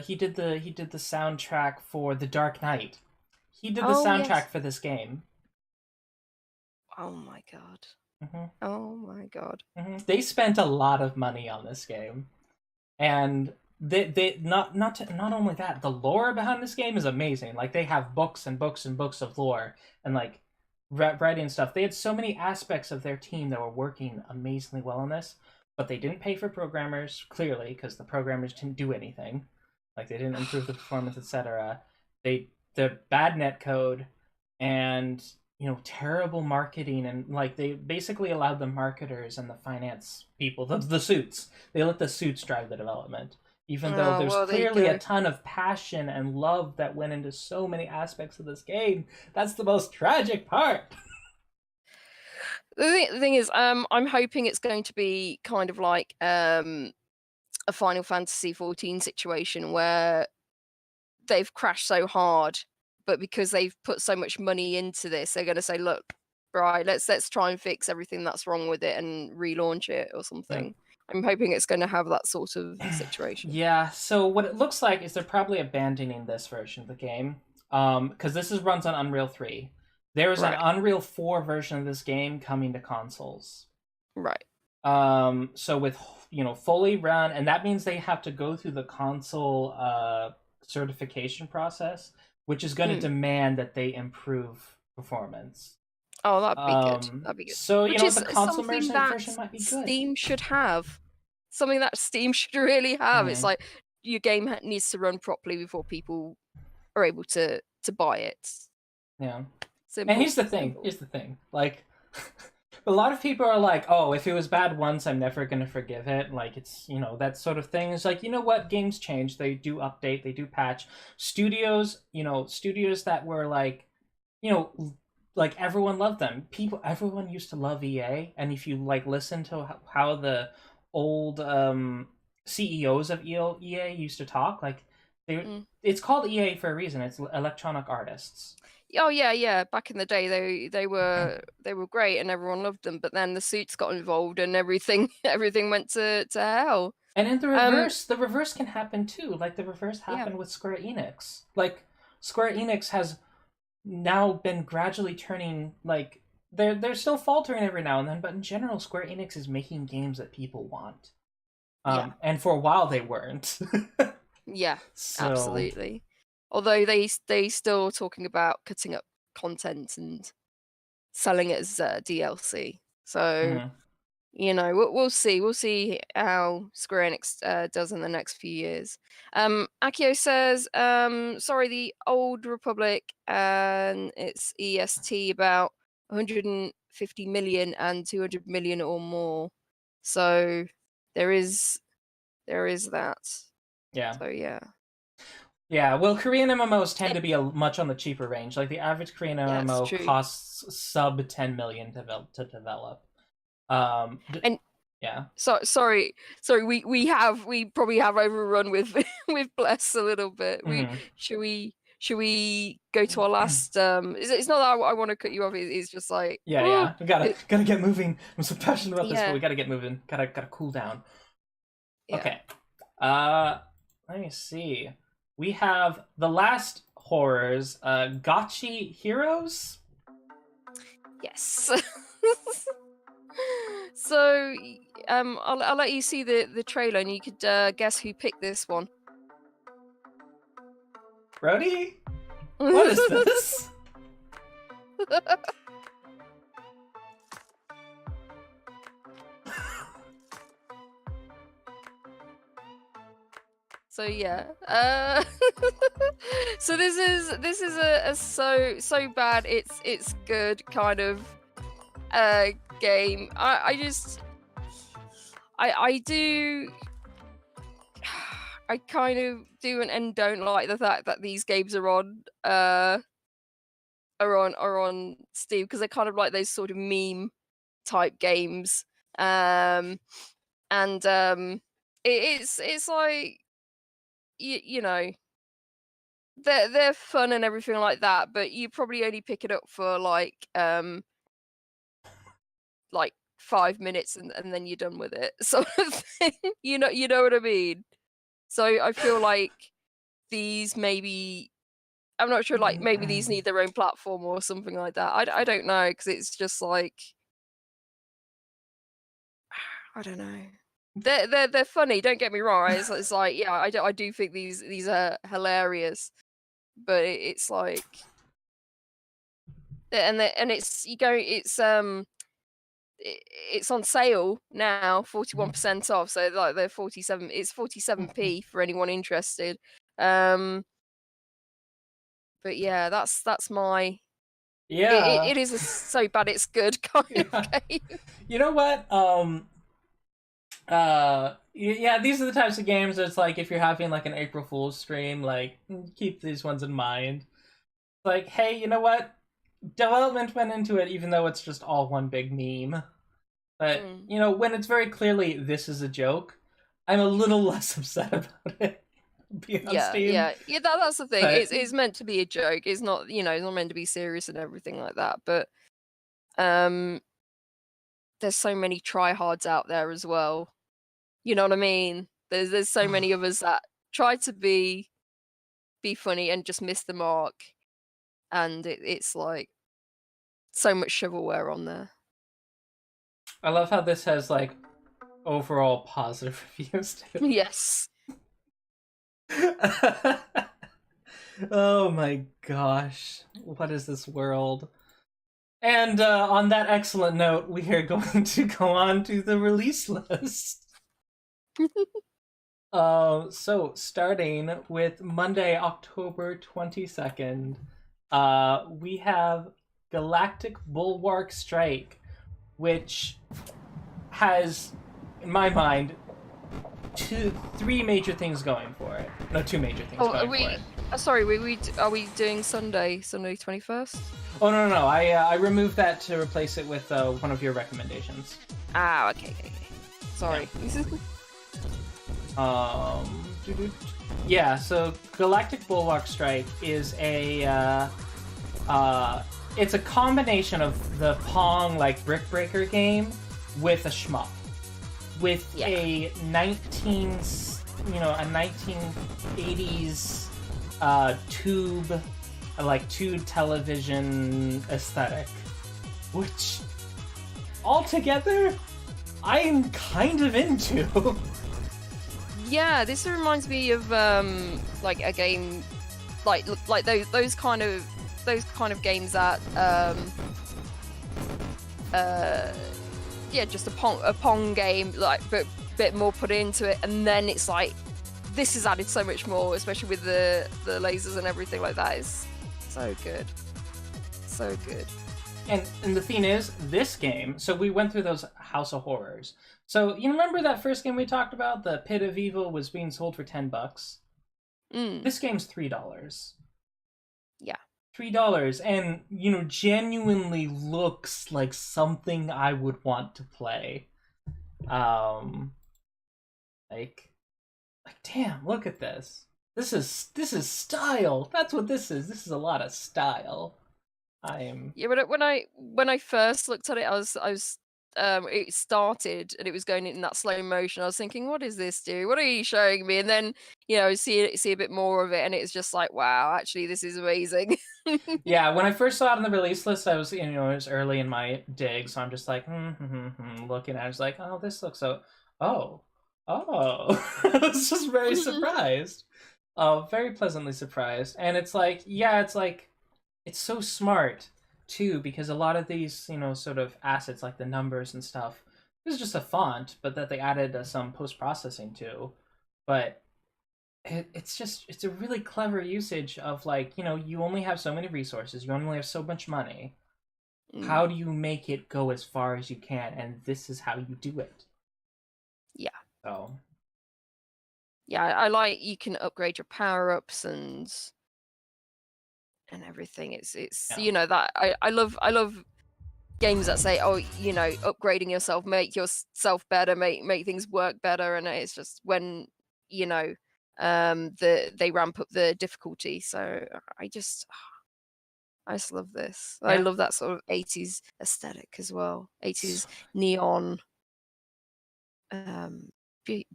he did the soundtrack for The Dark Knight. He did the soundtrack for this game. Oh my god. Mm-hmm. Oh my god. Mm-hmm. They spent a lot of money on this game, and they not only that, the lore behind this game is amazing. Like they have books and books and books of lore and like writing stuff. They had so many aspects of their team that were working amazingly well on this, but they didn't pay for programmers, clearly, because the programmers didn't do anything. Like they didn't improve the performance, etc. The bad netcode and terrible marketing, and like they basically allowed the marketers and the finance people, the suits, they let the suits drive the development, even though there's clearly a ton of passion and love that went into so many aspects of this game. That's the most tragic part. The thing is, I'm hoping it's going to be kind of like a Final Fantasy 14 situation where they've crashed so hard, but because they've put so much money into this, they're going to say, look, right, let's try and fix everything that's wrong with it and relaunch it or something. Yeah. I'm hoping it's going to have that sort of situation. Yeah, so what it looks like is they're probably abandoning this version of the game, because this runs on Unreal 3. There is an Unreal 4 version of this game coming to consoles. Right. So with fully run, and that means they have to go through the console certification process, which is going to demand that they improve performance. Oh, that'd be good. That'd be good. So the console version might be good. Steam should have something that Steam should really have. Mm-hmm. It's like your game needs to run properly before people are able to buy it. Yeah. Simple, and here's the thing. Like, a lot of people are like, "Oh, if it was bad once, I'm never gonna forgive it." Like, it's that sort of thing. It's like, what? Games change. They do update. They do patch. Studios that were like, like everyone loved them. Everyone used to love EA, and if you like listen to how the old CEOs of EA used to talk, like it's called EA for a reason. It's Electronic Artists. Oh yeah. Back in the day, they were great and everyone loved them. But then the suits got involved and everything went to hell. And in the reverse can happen too. Like the reverse happened with Square Enix. Like Square Enix has now been gradually turning, like they're still faltering every now and then, but in general, Square Enix is making games that people want. And for a while they weren't. Yeah, absolutely. Although they still talking about cutting up content and selling it as DLC. So we'll see. We'll see how Square Enix does in the next few years. Akio says, sorry, the Old Republic and its EST about 150 million and 200 million or more. So there is that. Yeah. So yeah. Yeah, well, Korean MMOs tend to be much on the cheaper range. Like the average Korean MMO costs sub 10 million to develop. And yeah. So sorry. We probably have overrun with Bless a little bit. Should we go to our last? It's not that I want to cut you off. It's just like we gotta get moving. I'm so passionate about this, but we gotta get moving. Gotta cool down. Yeah. Okay. Let me see. We have the last horrors, Gachi Heroes? Yes. So, I'll let you see the trailer and you could guess who picked this one. Rody? What is this? So yeah. So this is a so bad it's good kind of game. I do. I kind of do and don't like the fact that these games are on Steam, because they're kind of like those sort of meme type games. It's like you know, they're fun and everything like that, but you probably only pick it up for like 5 minutes and then you're done with it, sort of thing. You know what I mean? So I feel like these maybe, I'm not sure, like maybe these need their own platform or something like that. I don't know, because it's just like, I don't know. They're funny. Don't get me wrong. It's like, yeah, I do think these are hilarious, but it's like, and it's it's on sale now, 41% off. So like they're 47. It's 47p for anyone interested. But yeah, that's my. Yeah. It is a so bad it's good kind of game. You know what? Yeah, these are the types of games that's like, if you're having like an April Fool's stream, like, keep these ones in mind. Like, hey, you know what? Development went into it, even though it's just all one big meme. But, you know, when it's very clearly this is a joke, I'm a little less upset about it. Yeah. That's the thing. But... It's meant to be a joke. It's not, it's not meant to be serious and everything like that. But there's so many tryhards out there as well. You know what I mean? There's so many of us that try to be funny and just miss the mark, and it's like so much shovelware on there. I love how this has like overall positive reviews too. Yes. Oh my gosh, what is this world? And on that excellent note, we are going to go on to the release list. So starting with Monday, October 22nd, we have Galactic Bulwark Strike, which has, in my mind, three major things going for it. No, two major things going for it. Sorry, are we doing Sunday 21st? Oh no, I removed that to replace it with one of your recommendations. Ah, okay. Sorry. Yeah, so Galactic Bulwark Strike is it's a combination of the Pong like Brick Breaker game with a shmup, with a 1980s tube television aesthetic, which altogether I'm kind of into. Yeah, this reminds me of like a game like those kind of games that just a Pong game, like, but bit more put into it, and then it's like this has added so much more, especially with the lasers and everything like that. Is so good. And the thing is, this game, so we went through those House of Horrors. So you remember that first game we talked about, the Pit of Evil, was being sold for $10. This game's $3. Yeah. $3, and genuinely looks like something I would want to play. Like damn, look at this. This is style. That's what this is. This is a lot of style. Yeah, but when I first looked at it, I was it started and it was going in that slow motion. I was thinking, what does this do? What are you showing me? And then see a bit more of it, and it's just like, wow, actually this is amazing. Yeah, when I first saw it on the release list, I was it was early in my dig, so I'm just like looking at it. I was like, oh, this looks so I was just very surprised. Very pleasantly surprised. And it's like, yeah, it's so smart too, because a lot of these, sort of assets like the numbers and stuff, this is just a font, but that they added some post-processing to. But it's a really clever usage of, like, you only have so many resources, you only have so much money. How do you make it go as far as you can? And this is how you do it. Yeah. So. Yeah, I like you can upgrade your power-ups and everything. It's that I love games that say, oh, upgrading yourself, make yourself better, make things work better, and it's just when they ramp up the difficulty. So I just love this. I love that sort of 80s aesthetic as well. 80s neon.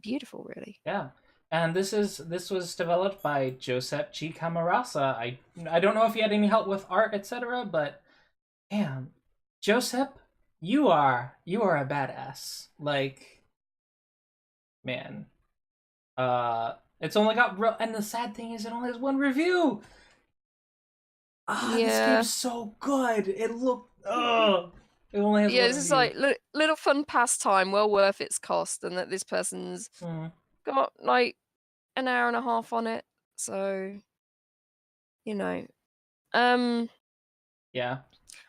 Beautiful, really. Yeah. And this was developed by Josep G. Camarasa. I don't know if he had any help with art, etc., but damn, Josep, you are a badass. Like, man. It's only got and the sad thing is it only has one review. This game's so good. It only has one it's just review. like little fun pastime, well worth its cost, and that this person's got like an hour and a half on it. So, yeah.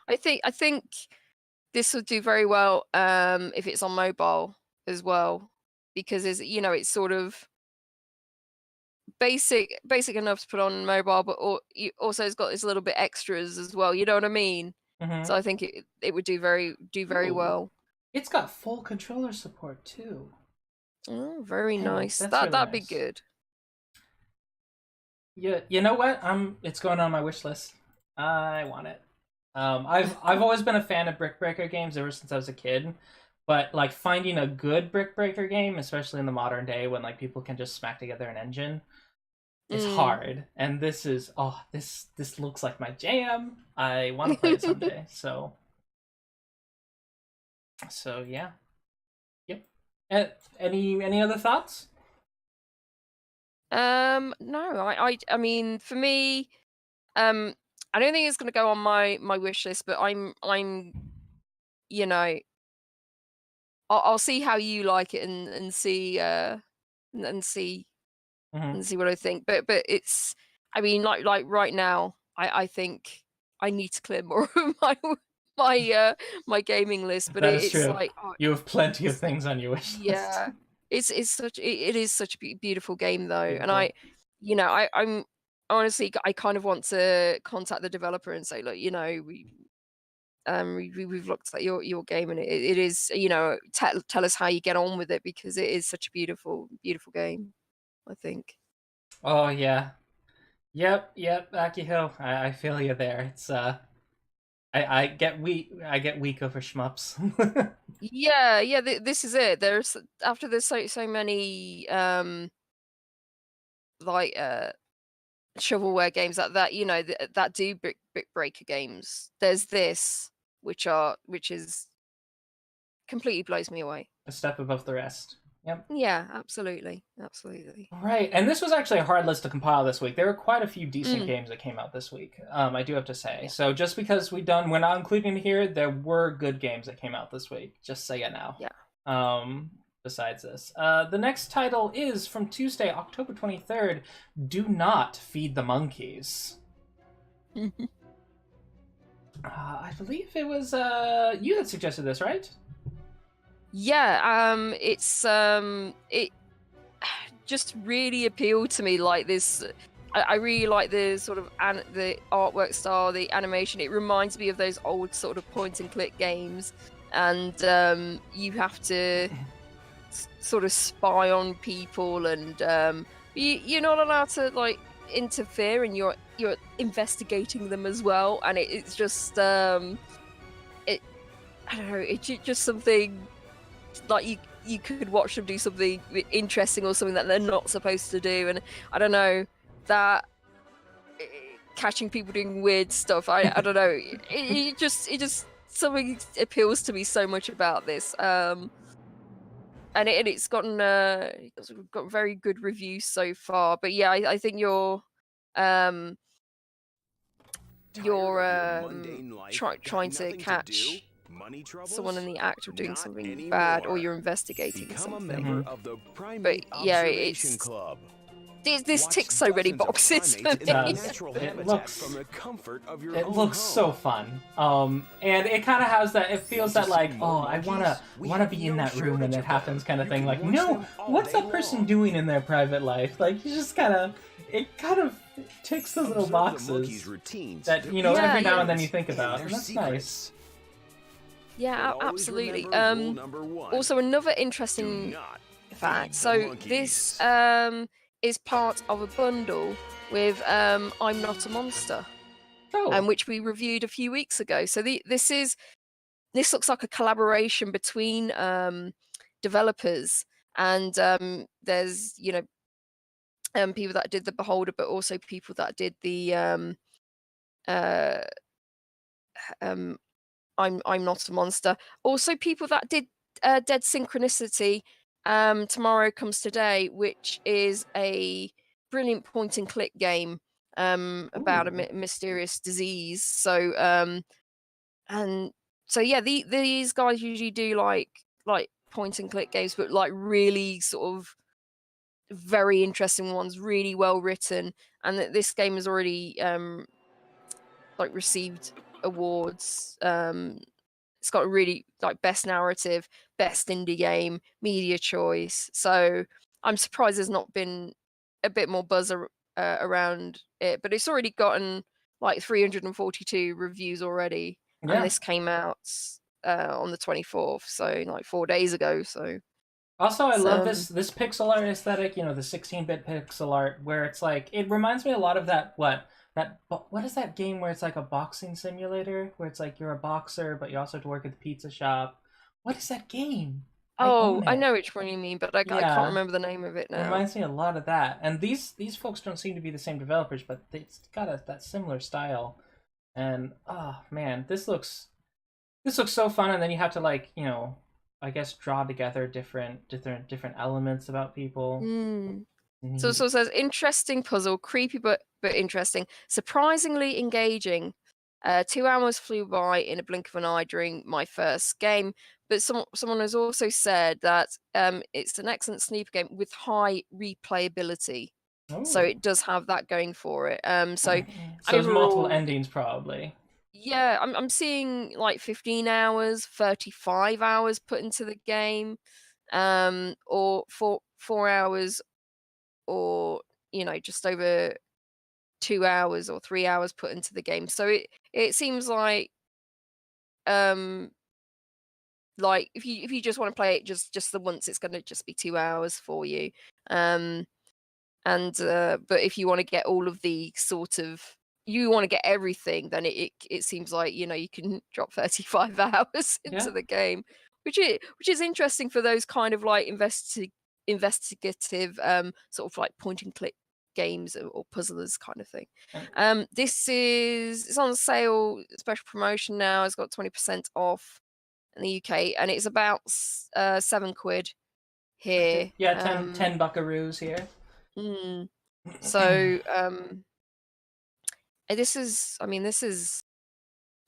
I think this would do very well if it's on mobile as well, because it's sort of basic enough to put on mobile, but also it's got this little bit extras as well. You know what I mean? So I think it would do very well. It's got full controller support too. Oh, very nice. That's That'd really be nice. good. Yeah, you know what? It's going on my wish list. I want it. I've always been a fan of Brick Breaker games ever since I was a kid, but like finding a good Brick Breaker game, especially in the modern day when like people can just smack together an engine, it's hard. And this is this looks like my jam. I want to play it someday. So yeah. Yep. Any other thoughts? No, I mean, for me, I don't think it's gonna go on my wish list, but I'll see how you like it and see and see what I think. But it's, I mean, like right now, I think I need to clear more of my gaming list. But That is it's true. like you have plenty of things on your wish list. Yeah. It is such a beautiful game though, and Beautiful. I'm honestly, I kind of want to contact the developer and say, look, we've looked at your game, and it is, tell us how you get on with it, because it is such a beautiful game, I think. Oh yeah. Yep, Gachi Heroes. I feel you there. It's I get weak over shmups. Yeah, this is it. There's so many like shovelware games that do brick breaker games. There's this, which is completely blows me away. A step above the rest. Yep. Yeah, absolutely. Right, and this was actually a hard list to compile this week. There were quite a few decent games that came out this week. I do have to say. Yeah. So just because we're not including here, there were good games that came out this week. Just so you know. Yeah. Besides this, the next title is from Tuesday, October 23rd. Do Not Feed the Monkeys. I believe it was you that suggested this, right? Yeah, it just really appealed to me, like this. I really like the sort of the artwork style, the animation. It reminds me of those old sort of point and click games, and you have to sort of spy on people, and you're not allowed to like interfere, and you're investigating them as well. And it's just I don't know, it's just something like you could watch them do something interesting or something that they're not supposed to do, and I don't know, that catching people doing weird stuff, I don't know, it just something appeals to me so much about this, and it's gotten got very good reviews so far. But yeah, I think you're trying to catch someone in the act of doing something bad, or you're investigating something. But yeah, This ticks so many boxes for me. It does. It looks so fun. And it kind of has that. It feels that like, oh, I wanna be in that room when that happens, kind of thing. Like, no, what's that person doing in their private life? Like, you just kind of, it kind of ticks those little boxes that every now and then you think about, and that's nice. Yeah, absolutely. Also, another interesting fact. So this is part of a bundle with I'm Not a Monster, which we reviewed a few weeks ago. So this looks like a collaboration between developers, and there's people that did the Beholder, but also people that did the I'm Not a Monster. Also, people that did Dead Synchronicity. Tomorrow Comes Today, which is a brilliant point-and-click game about a mysterious disease. So, yeah, these guys usually do like point-and-click games, but like really sort of very interesting ones, really well written. And that this game has already received awards. It's got a really best narrative, best indie game, media choice. So I'm surprised there's not been a bit more buzz around it. But it's already gotten 342 reviews already, and this came out on the 24th, so 4 days ago. So also, I love this pixel art aesthetic. The 16-bit pixel art, where it's like it reminds me a lot of what is that game where it's like a boxing simulator, where it's like you're a boxer but you also have to work at the pizza shop? What is that game? I know which one you mean, but I can't remember the name of it now. It reminds me a lot of that. And these folks don't seem to be the same developers, but it's got that similar style. And oh man, this looks so fun. And then you have to I guess draw together different elements about people. So it says interesting puzzle, creepy but interesting, surprisingly engaging. 2 hours flew by in a blink of an eye during my first game, but someone has also said that it's an excellent sneaper game with high replayability. So it does have that going for it. So there's multiple endings probably. Yeah, I'm seeing 15 hours, 35 hours put into the game, or 4 hours, or just over 2 hours or 3 hours put into the game. So it seems like if you just want to play it just the once, it's going to just be 2 hours for you. But if you want to get all of the you want to get everything, then it seems like you can drop 35 hours into the game, which is interesting for those kind of investigative sort of point and click games or puzzlers kind of thing. It's on sale, special promotion now. It's got 20% off in the UK, and it's about £7 here. Yeah, 10 buckaroos here. So this is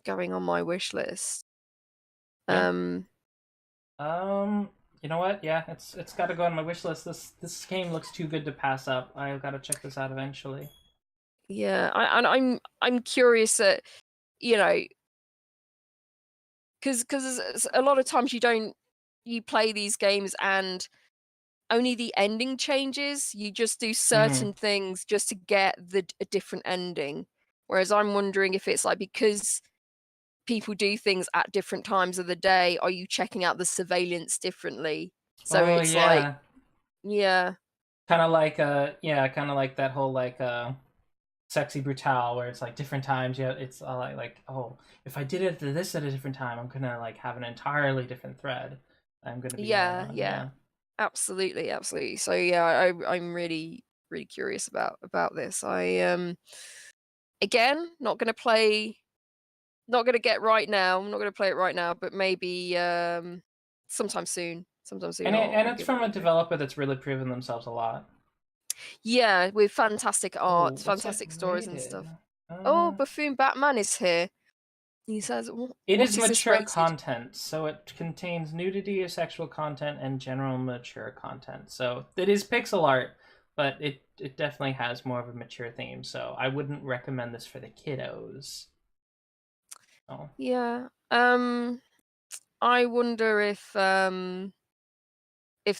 going on my wish list. You know what? Yeah, it's got to go on my wish list. This game looks too good to pass up. I've got to check this out eventually. Yeah, I'm curious at because a lot of times you play these games and only the ending changes. You just do certain things just to get a different ending. Whereas I'm wondering if it's because people do things at different times of the day, are you checking out the surveillance differently? So it's kind of like that whole Sexy Brutale, where it's different times. Yeah, it's if I did it this at a different time, I'm gonna have an entirely different thread. I'm gonna be yeah. Absolutely. So yeah, I'm really curious about this. I again not gonna get right now. I'm not going to play it right now, but maybe sometime soon. And it's from a developer that's really proven themselves a lot. Yeah, with fantastic art, fantastic stories and stuff. Buffoon Batman is here. He says it is mature content, so it contains nudity, sexual content, and general mature content. So it is pixel art, but it definitely has more of a mature theme. So I wouldn't recommend this for the kiddos. Oh. Yeah. I wonder if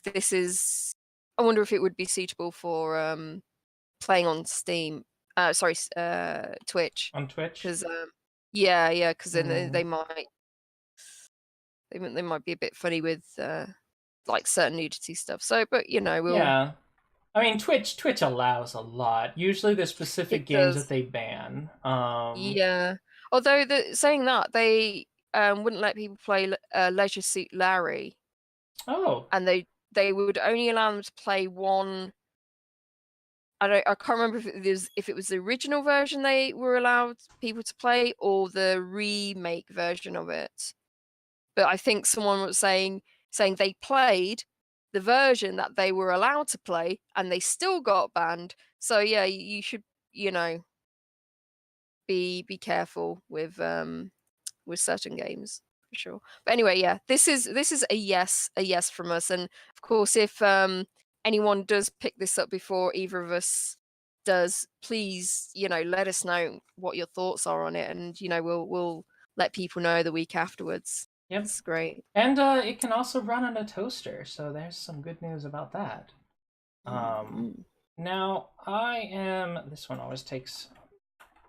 this is. I wonder if it would be suitable for playing on Steam. Sorry, Twitch. On Twitch? Because yeah, because then they Mm. might they might be a bit funny with like certain nudity stuff. So, but you know, we'll. Yeah. I mean, Twitch allows a lot. Usually there's specific It games does. that they ban. Yeah. Although saying that they wouldn't let people play Leisure Suit Larry, Oh. and they would only allow them to play one. I can't remember if it was the original version they were allowed people to play or the remake version of it. But I think someone was saying they played the version that they were allowed to play and they still got banned. So yeah, you should, you know, be careful with certain games for sure. But anyway, yeah, this is a yes from us. And of course, if anyone does pick this up before either of us does, please, you know, let us know what your thoughts are on it, and you know, we'll let people know the week afterwards. Yep. It's great. And it can also run on a toaster, so there's some good news about that. Now this one always takes.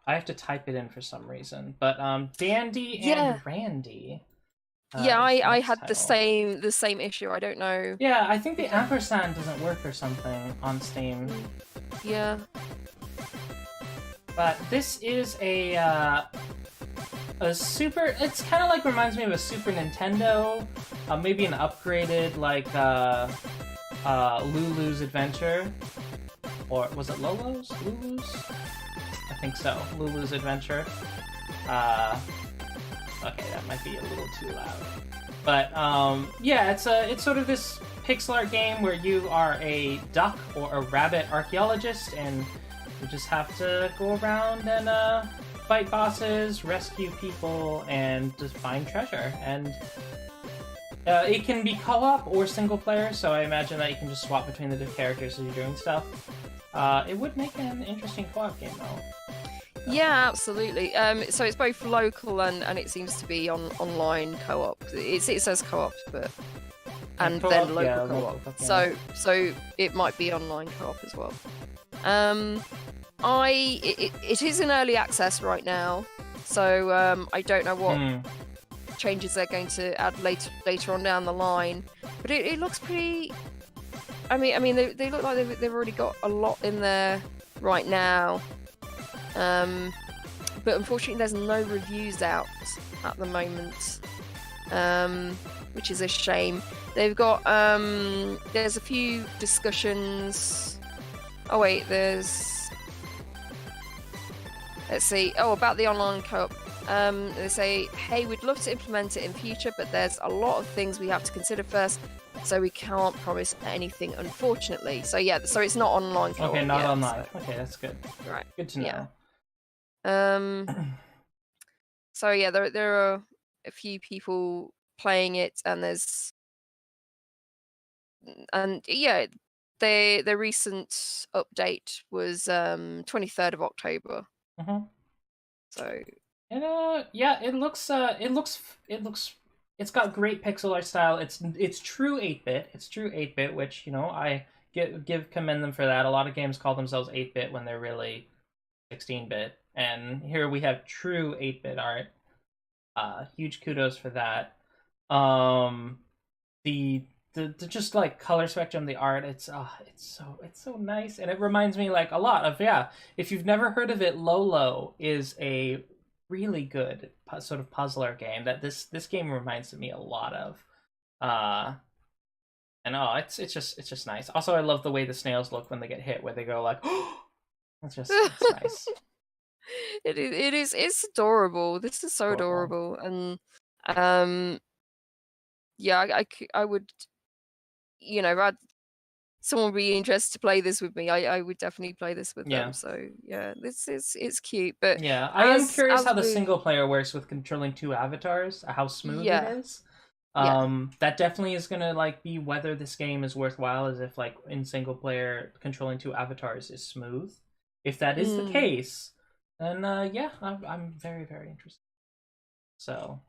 I have to type it in for some reason, but Dandy and Randy. Yeah, I had title. the same issue. I don't know. Yeah, I think the ampersand doesn't work or something on Steam. Yeah. But this is a super. It's kind of like reminds me of a Super Nintendo, maybe an upgraded like Lulu's Adventure, or was it Lulu's? I think so. Lulu's Adventure. Okay, that might be a little too loud. But yeah, it's sort of this pixel art game where you are a duck or a rabbit archaeologist, and you just have to go around and fight bosses, rescue people, and just find treasure. And it can be co-op or single player, so I imagine that you can just swap between the different characters as you're doing stuff. It would make an interesting co-op game, though. Yeah, absolutely. So it's both local and it seems to be on online co-op. It says co-op, but and co-op, then local yeah, co-op. local co-op, yeah. So it might be online co-op as well. It is in early access right now, so I don't know what changes they're going to add later on down the line. But it looks pretty. I mean they look like they've already got a lot in there right now. But unfortunately there's no reviews out at the moment, which is a shame. They've got there's a few discussions. Oh wait, let's see. Oh, about the online co-op. They say, hey, we'd love to implement it in future, but there's a lot of things we have to consider first, so we can't promise anything, unfortunately. So yeah, so it's not online co-op. Okay, not yet, online. So. Okay, that's good. Right. Good to know. Yeah. So yeah, there are a few people playing it, and yeah, the recent update was 23rd of October. So yeah, it looks it's got great pixel art style. It's true 8-bit. It's true 8-bit, which, you know, I commend them for that. A lot of games call themselves 8-bit when they're really 16-bit. And here we have true 8-bit art. Huge kudos for that. The just like color spectrum, the art, it's so nice, and it reminds me like a lot of, yeah, if you've never heard of it, Lolo is a really good sort of puzzler game that this game reminds me a lot of. And it's just nice. Also, I love the way the snails look when they get hit, where they go like, oh, it's nice. It's adorable. This is so adorable. And yeah, I would, you know, someone would be interested to play this with me. I would definitely play this with them. So yeah, it's cute. But yeah, I am curious how the single player works with controlling two avatars, how smooth it is. That definitely is gonna like be whether this game is worthwhile, as if like in single player controlling 2 avatars is smooth. If that is the case, then yeah, I'm very, very interested. So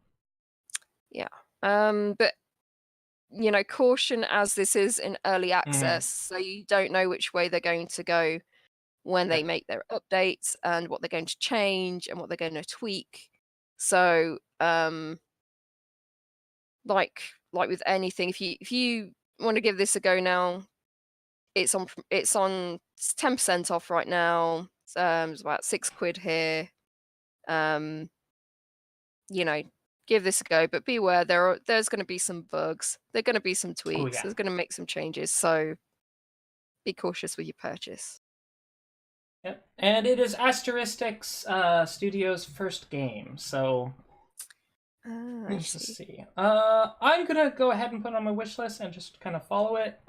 yeah. But you know, caution, as this is in early access, so you don't know which way they're going to go when they make their updates and what they're going to change and what they're going to tweak. So like with anything, if you want to give this a go now, it's on 10% off right now. It's about £6 here. You know, give this a go, but beware, there's going to be some bugs. There's going to be some tweaks. There's going to make some changes, so be cautious with your purchase. Yep, and it is Asterisk's Studios' first game, so let's just see. I'm gonna go ahead and put it on my wish list and just kind of follow it.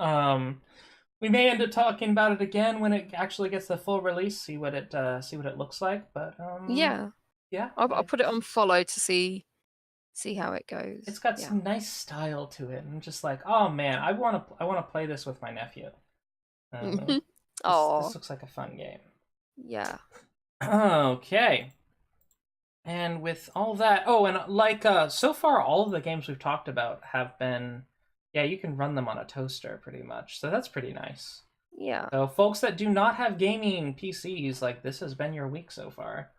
We may end up talking about it again when it actually gets the full release. See what it looks like. But yeah, I'll put it on follow to see how it goes. It's got some nice style to it, and I'm just like, oh man, I want to play this with my nephew. This looks like a fun game. Yeah. Okay. And with all that, and like so far, all of the games we've talked about have been, you can run them on a toaster pretty much. So that's pretty nice. Yeah. So folks that do not have gaming PCs, like this has been your week so far.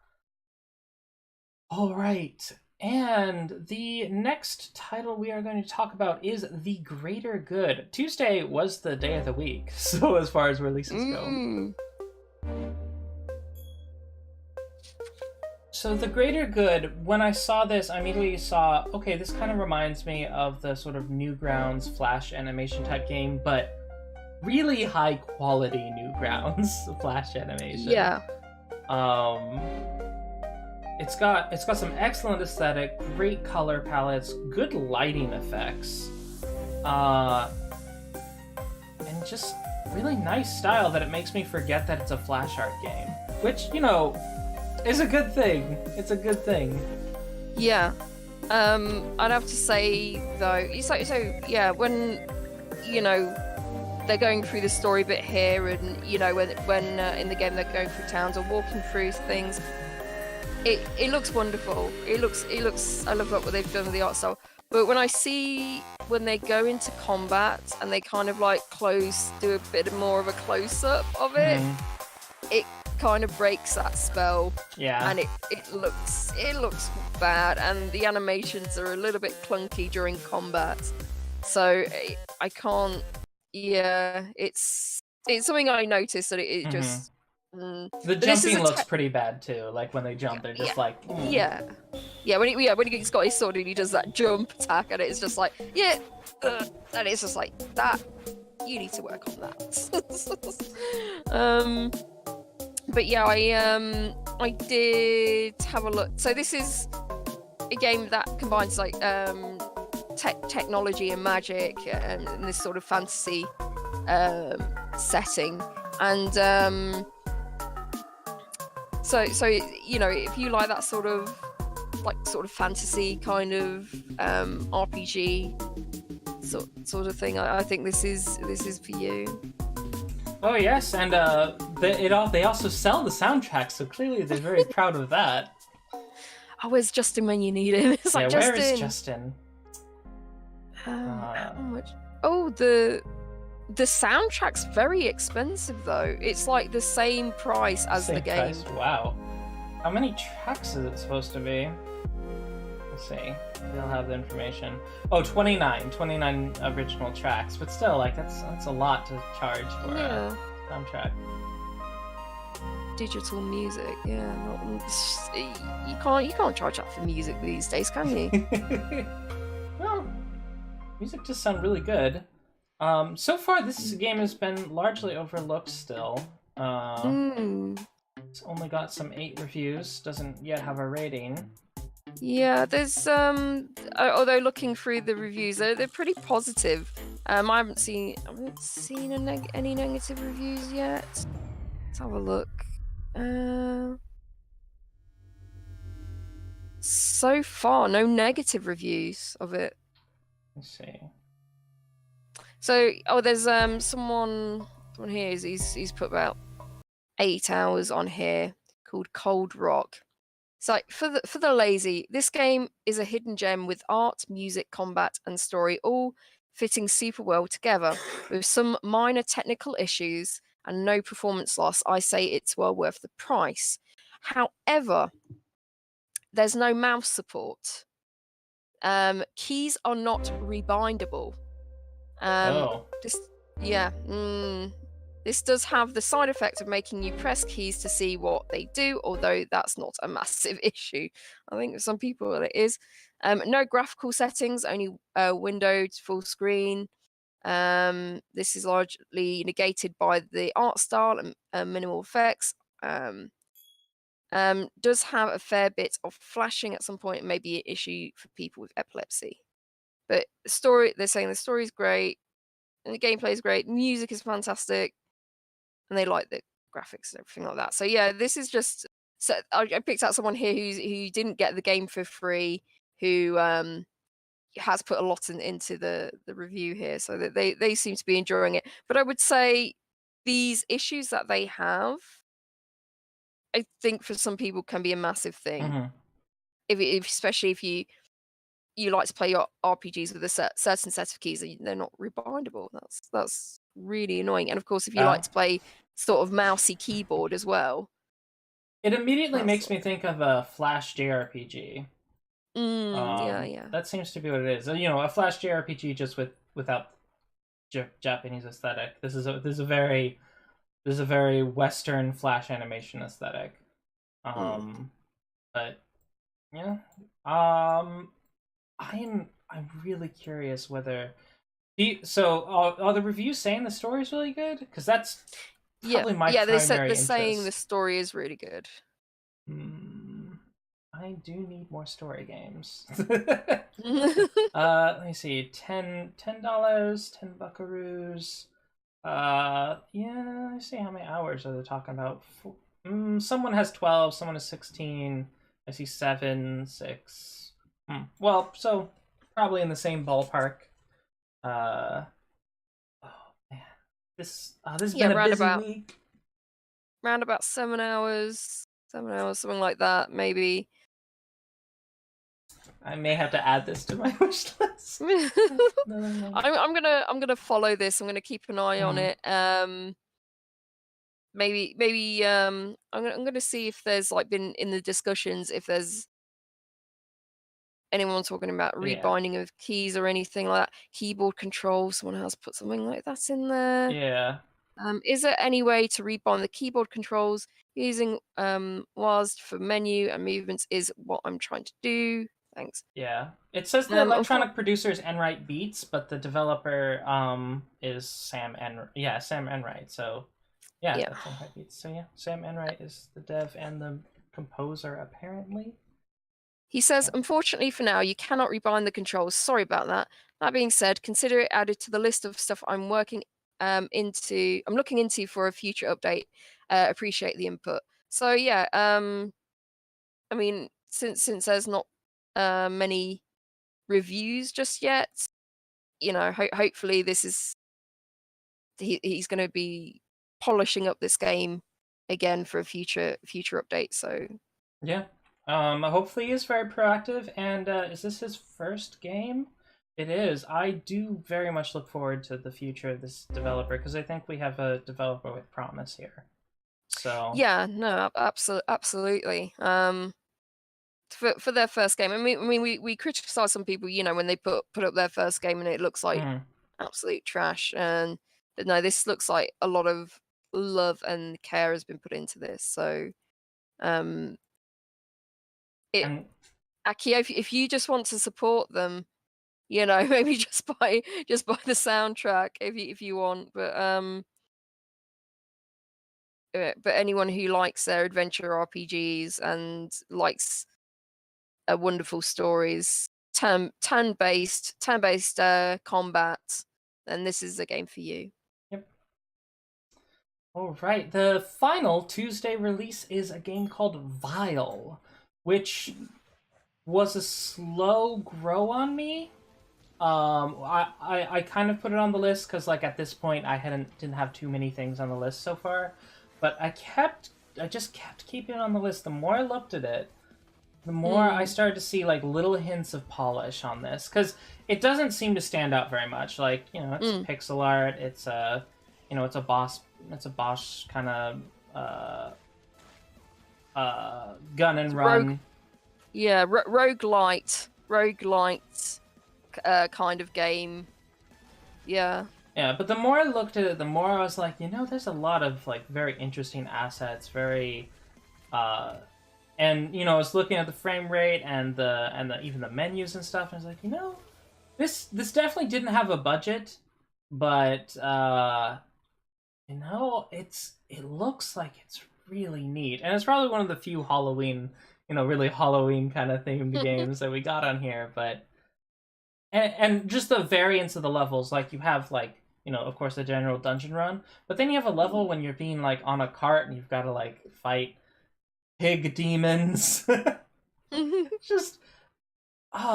All right. And the next title we are going to talk about is The Greater Good. Tuesday was the day of the week, so as far as releases go. So The Greater Good, when I saw this, I immediately saw, okay, this kind of reminds me of the sort of Newgrounds Flash animation type game, but really high quality Newgrounds Flash animation. Yeah. It's got some excellent aesthetic, great color palettes, good lighting effects, and just really nice style that it makes me forget that it's a Flash art game, which, is a good thing. It's a good thing. Yeah. I'd have to say though, when they're going through the story bit here, and when in the game they're going through towns or walking through things, it looks wonderful. It looks. I love what they've done with the art style. But when they go into combat and they kind of like do a bit more of a close up of it, it kind of breaks that spell. Yeah. And it looks bad, and the animations are a little bit clunky during combat. So I can't. Yeah, it's something I noticed that it just. The jumping looks pretty bad too. Like when they jump, they're just like. Yeah. When he's got his sword and he does that jump attack, and it's just like and it's just like that. You need to work on that. But yeah, I did have a look. So this is a game that combines like technology and magic and this sort of fantasy setting, and so if you like that sort of fantasy kind of RPG sort of thing, I think this is for you. Oh yes, and they also sell the soundtrack, so clearly they're very proud of that. Oh, where's Justin when you need him? It's like, where Justin. is Justin? How much? Oh, the soundtrack's very expensive though. It's like the same price as the game. Price? Wow. How many tracks is it supposed to be? Let's see. They'll have the information. Oh, 29 original tracks, but still, like that's a lot to charge for a soundtrack. Digital music, you can't charge that for music these days, can you? Well, music does sound really good. So far, this game has been largely overlooked still. It's only got some 8 reviews, doesn't yet have a rating. Yeah, there's although looking through the reviews, they're pretty positive. I haven't seen any negative reviews yet. Let's have a look. So far, no negative reviews of it. Let's see. So, there's someone here. He's put about 8 hours on here called Cold Rock. It's like for the lazy. This game is a hidden gem with art, music, combat, and story all fitting super well together. With some minor technical issues and no performance loss, I say it's well worth the price. However, there's no mouse support. Keys are not rebindable. Oh. This does have the side effect of making you press keys to see what they do, although that's not a massive issue. I think for some people it is. No graphical settings, only windowed full screen. This is largely negated by the art style and minimal effects. Does have a fair bit of flashing at some point, maybe an issue for people with epilepsy. But they're saying the story's great, and the gameplay is great, music is fantastic, and they like the graphics and everything like that. So yeah, this is just. So I picked out someone here who didn't get the game for free, who has put a lot into the review here, so that they seem to be enjoying it. But I would say these issues that they have, I think for some people can be a massive thing. Mm-hmm. If especially if you like to play your RPGs with a certain set of keys, they're not rebindable. That's really annoying. And of course, if you like to play sort of mousy keyboard as well, it immediately makes me think of a Flash JRPG. Yeah. That seems to be what it is. You know, a Flash JRPG just without Japanese aesthetic. This is a very Western Flash animation aesthetic. But yeah, I'm really curious whether. So are the reviews saying the story's really good? Because that's probably my primary they're interest. saying the story is really good. I do need more story games. Let me see. $10, 10 buckaroos. Yeah, I see how many hours are they talking about. Someone has 12, someone has 16. I see 7, 6. Well, so probably in the same ballpark. Oh man, this has been a busy week. Round about 7 hours, something like that, maybe. I may have to add this to my wish list. I'm gonna follow this. I'm gonna keep an eye on it. Maybe I'm gonna see if there's like been in the discussions if there's anyone talking about rebinding of keys or anything like that. Keyboard control. Someone has put something like that in there. Yeah. Is there any way to rebind the keyboard controls using WASD for menu and movements? Is what I'm trying to do. Thanks. Yeah, it says the electronic producer is Enright Beats, but the developer is Sam Enright. So yeah, that's Enright Beats. So yeah, Sam Enright is the dev and the composer apparently. He says, unfortunately for now, you cannot rebind the controls. Sorry about that. That being said, consider it added to the list of stuff I'm looking into for a future update. Appreciate the input. So yeah, I mean, since there's not many reviews just yet, you know, hopefully this is he's going to be polishing up this game again for a future update. So yeah, hopefully he's very proactive. And is this his first game? It is. I do very much look forward to the future of this developer because I think we have a developer with promise here. So yeah, no, absolutely. For their first game, I mean, we criticize some people, you know, when they put up their first game and it looks like absolute trash. And but no, this looks like a lot of love and care has been put into this. So, Aki, if you just want to support them, you know, maybe just buy the soundtrack if you want. But anyone who likes their adventure RPGs and likes wonderful stories, turn-based combat, then this is a game for you. Yep. All right, the final Tuesday release is a game called Vile, which was a slow grow on me. I kind of put it on the list because like at this point I didn't have too many things on the list so far, but I just kept keeping it on the list. The more I looked at it, the more I started to see like little hints of polish on this, because it doesn't seem to stand out very much. Like, you know, it's pixel art, it's a, you know, it's a boss kind of gun and run. Roguelite kind of game. Yeah. Yeah, but the more I looked at it, the more I was like, you know, there's a lot of like very interesting assets, and you know, I was looking at the frame rate and the even the menus and stuff, and I was like, you know, this definitely didn't have a budget, but you know, it looks like it's really neat, and it's probably one of the few Halloween, you know, really Halloween kind of themed games that we got on here, but and just the variance of the levels, like you have like, you know, of course the general dungeon run, but then you have a level when you're being like on a cart and you've got to like fight pig demons. Just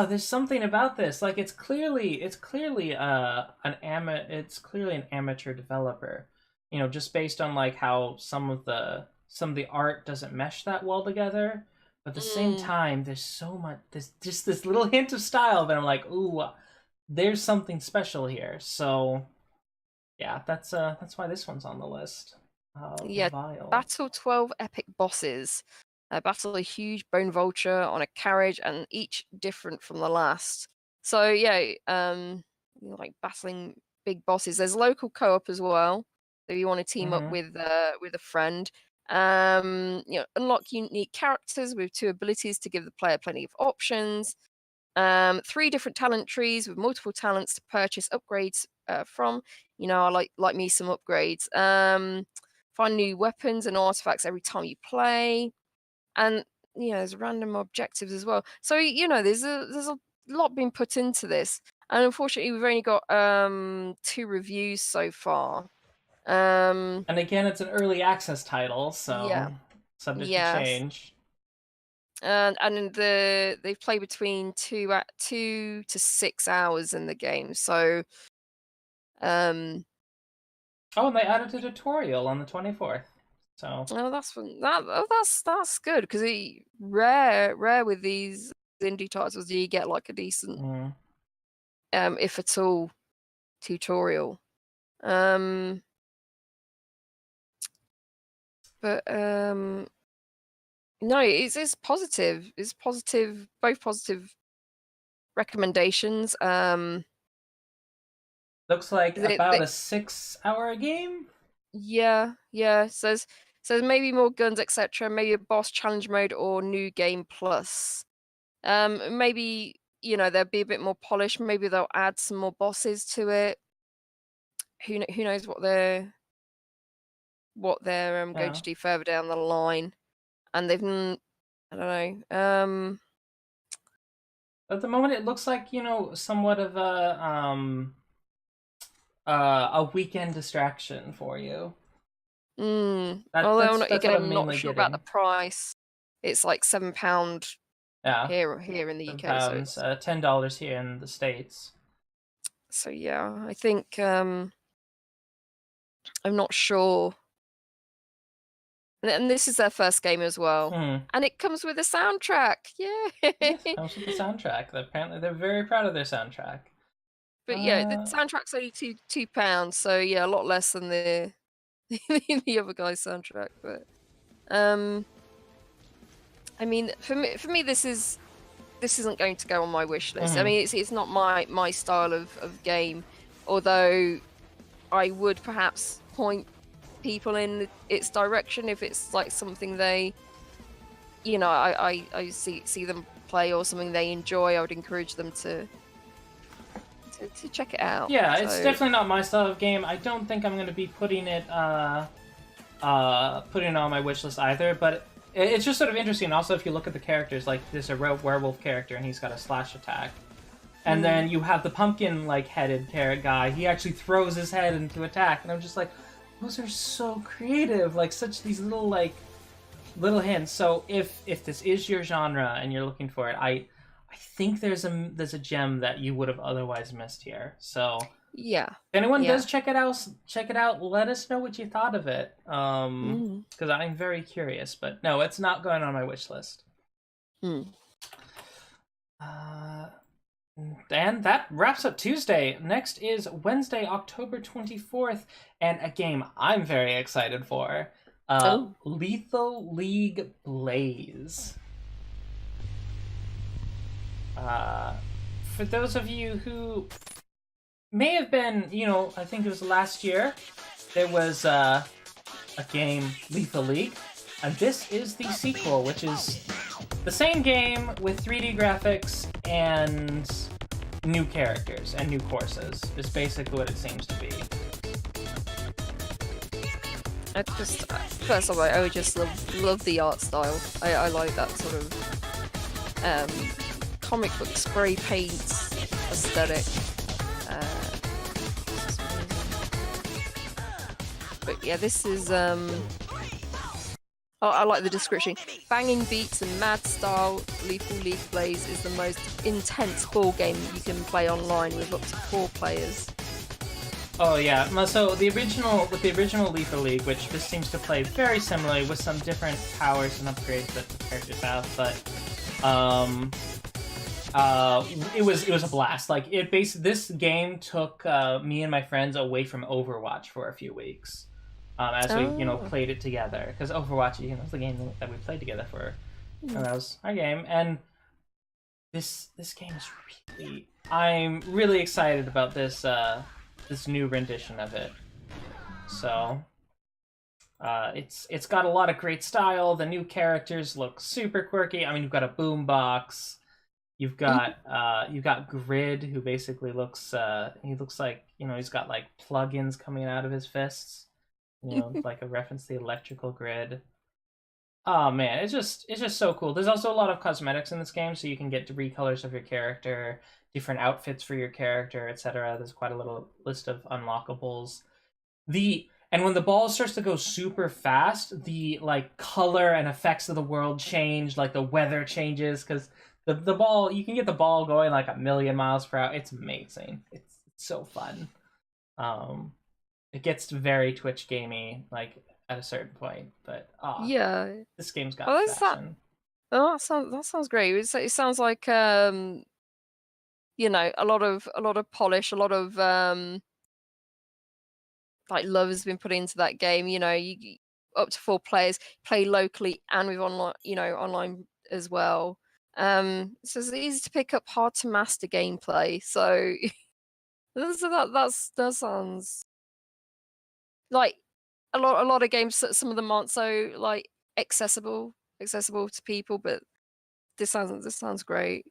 there's something about this. Like it's clearly an amateur developer. You know, just based on like how some of the art doesn't mesh that well together. But at the same time, there's so much. There's just this little hint of style that I'm like, ooh, there's something special here. So, yeah, that's why this one's on the list. Vile. Battle 12 epic bosses. Battle a huge bone vulture on a carriage, and each different from the last. So yeah, you know, like battling big bosses. There's local co-op as well. So you want to team up with a friend. You know, unlock unique characters with 2 abilities to give the player plenty of options. 3 different talent trees with multiple talents to purchase upgrades from. You know, I like me some upgrades. Find new weapons and artifacts every time you play, and you know, there's random objectives as well. So you know, there's a lot being put into this, and unfortunately, we've only got 2 reviews so far. And again, it's an early access title, so Yeah. subject to Yes. change. And they play between 2 to 6 hours in the game. So Oh, and they added a tutorial on the 24th. So that's good, because rare with these indie titles do you get like a decent if at all tutorial. But no, it's positive. It's positive, both positive recommendations. looks like They- about they- a 6-hour game. Yeah. Says maybe more guns, etc. Maybe a boss challenge mode or new game plus. Maybe, you know, there'll be a bit more polish. Maybe they'll add some more bosses to it. Who knows what they're going Yeah. to do further down the line. And they've I don't know. At the moment, it looks like, you know, somewhat of a weekend distraction for you. Although that's what again, I'm I'm not mainly sure about the getting. price. It's like £7 Yeah, here in the UK. pounds, $10 here in the States. So yeah, I think I'm not sure. And this is their first game as well, and it comes with a soundtrack. Yeah. Yes, comes with the soundtrack. Apparently, they're very proud of their soundtrack. But yeah, the soundtrack's only £2, so yeah, a lot less than the the other guy's soundtrack. But I mean, for me, this isn't going to go on my wish list. I mean, it's not my style of game, although I would perhaps point people in its direction if it's like something they, you know, I see them play or something they enjoy. I would encourage them to check it out. Yeah, it's definitely not my style of game. I don't think I'm going to be putting it on my wish list either, but it's just sort of interesting. Also, if you look at the characters, like there's a werewolf character and he's got a slash attack. And then you have the pumpkin like headed carrot guy. He actually throws his head into attack, and I'm just like, those are so creative, like such these little hints. So if this is your genre and you're looking for it, I I think there's a gem that you would have otherwise missed here. So Yeah. if anyone Yeah. does check it out. Let us know what you thought of it. Mm. Because I'm very curious. But no, it's not going on my wish list. Mm. And that wraps up Tuesday. Next is Wednesday, October 24th, and a game I'm very excited for. Lethal League Blaze. For those of you who may have been, I think it was last year, there was a game, Lethal League, and this is the sequel, which is the same game with 3D graphics and new characters and new courses. Is basically what it seems to be. I just, first of all, I just love the art style. I like that sort of comic book spray paint aesthetic. But yeah, this is I like the description. Banging beats and mad style, Lethal League Blaze is the most intense ball game you can play online with up to 4 players. Oh yeah, so the original Lethal League, which this seems to play very similarly with some different powers and upgrades that the characters have, but it was a blast. Like this game took me and my friends away from Overwatch for a few weeks. As we played it together, because Overwatch is the game that we played together for. And that was our game, and this game is really, I'm really excited about this this new rendition of it. So it's got a lot of great style. The new characters look super quirky. I mean, you've got a boombox. You've got Grid, who basically looks he looks like he's got like plugins coming out of his fists. Like a reference to the electrical grid. Oh man, it's just so cool. There's also a lot of cosmetics in this game, so you can get recolors of your character, different outfits for your character, etc. There's quite a little list of unlockables. And when the ball starts to go super fast, the like color and effects of the world change, like the weather changes, because the ball, you can get the ball going like 1,000,000 miles per hour. It's amazing. It's so fun. It gets very Twitch gamey, like at a certain point, but yeah, this game's got fashion. That sounds great. It sounds like a lot of polish, a lot of like love has been put into that game. You up to 4 players, play locally and with online as well. So it's easy to pick up, hard to master gameplay. So that sounds like a lot of games. Some of them aren't so like accessible to people, but this sounds great.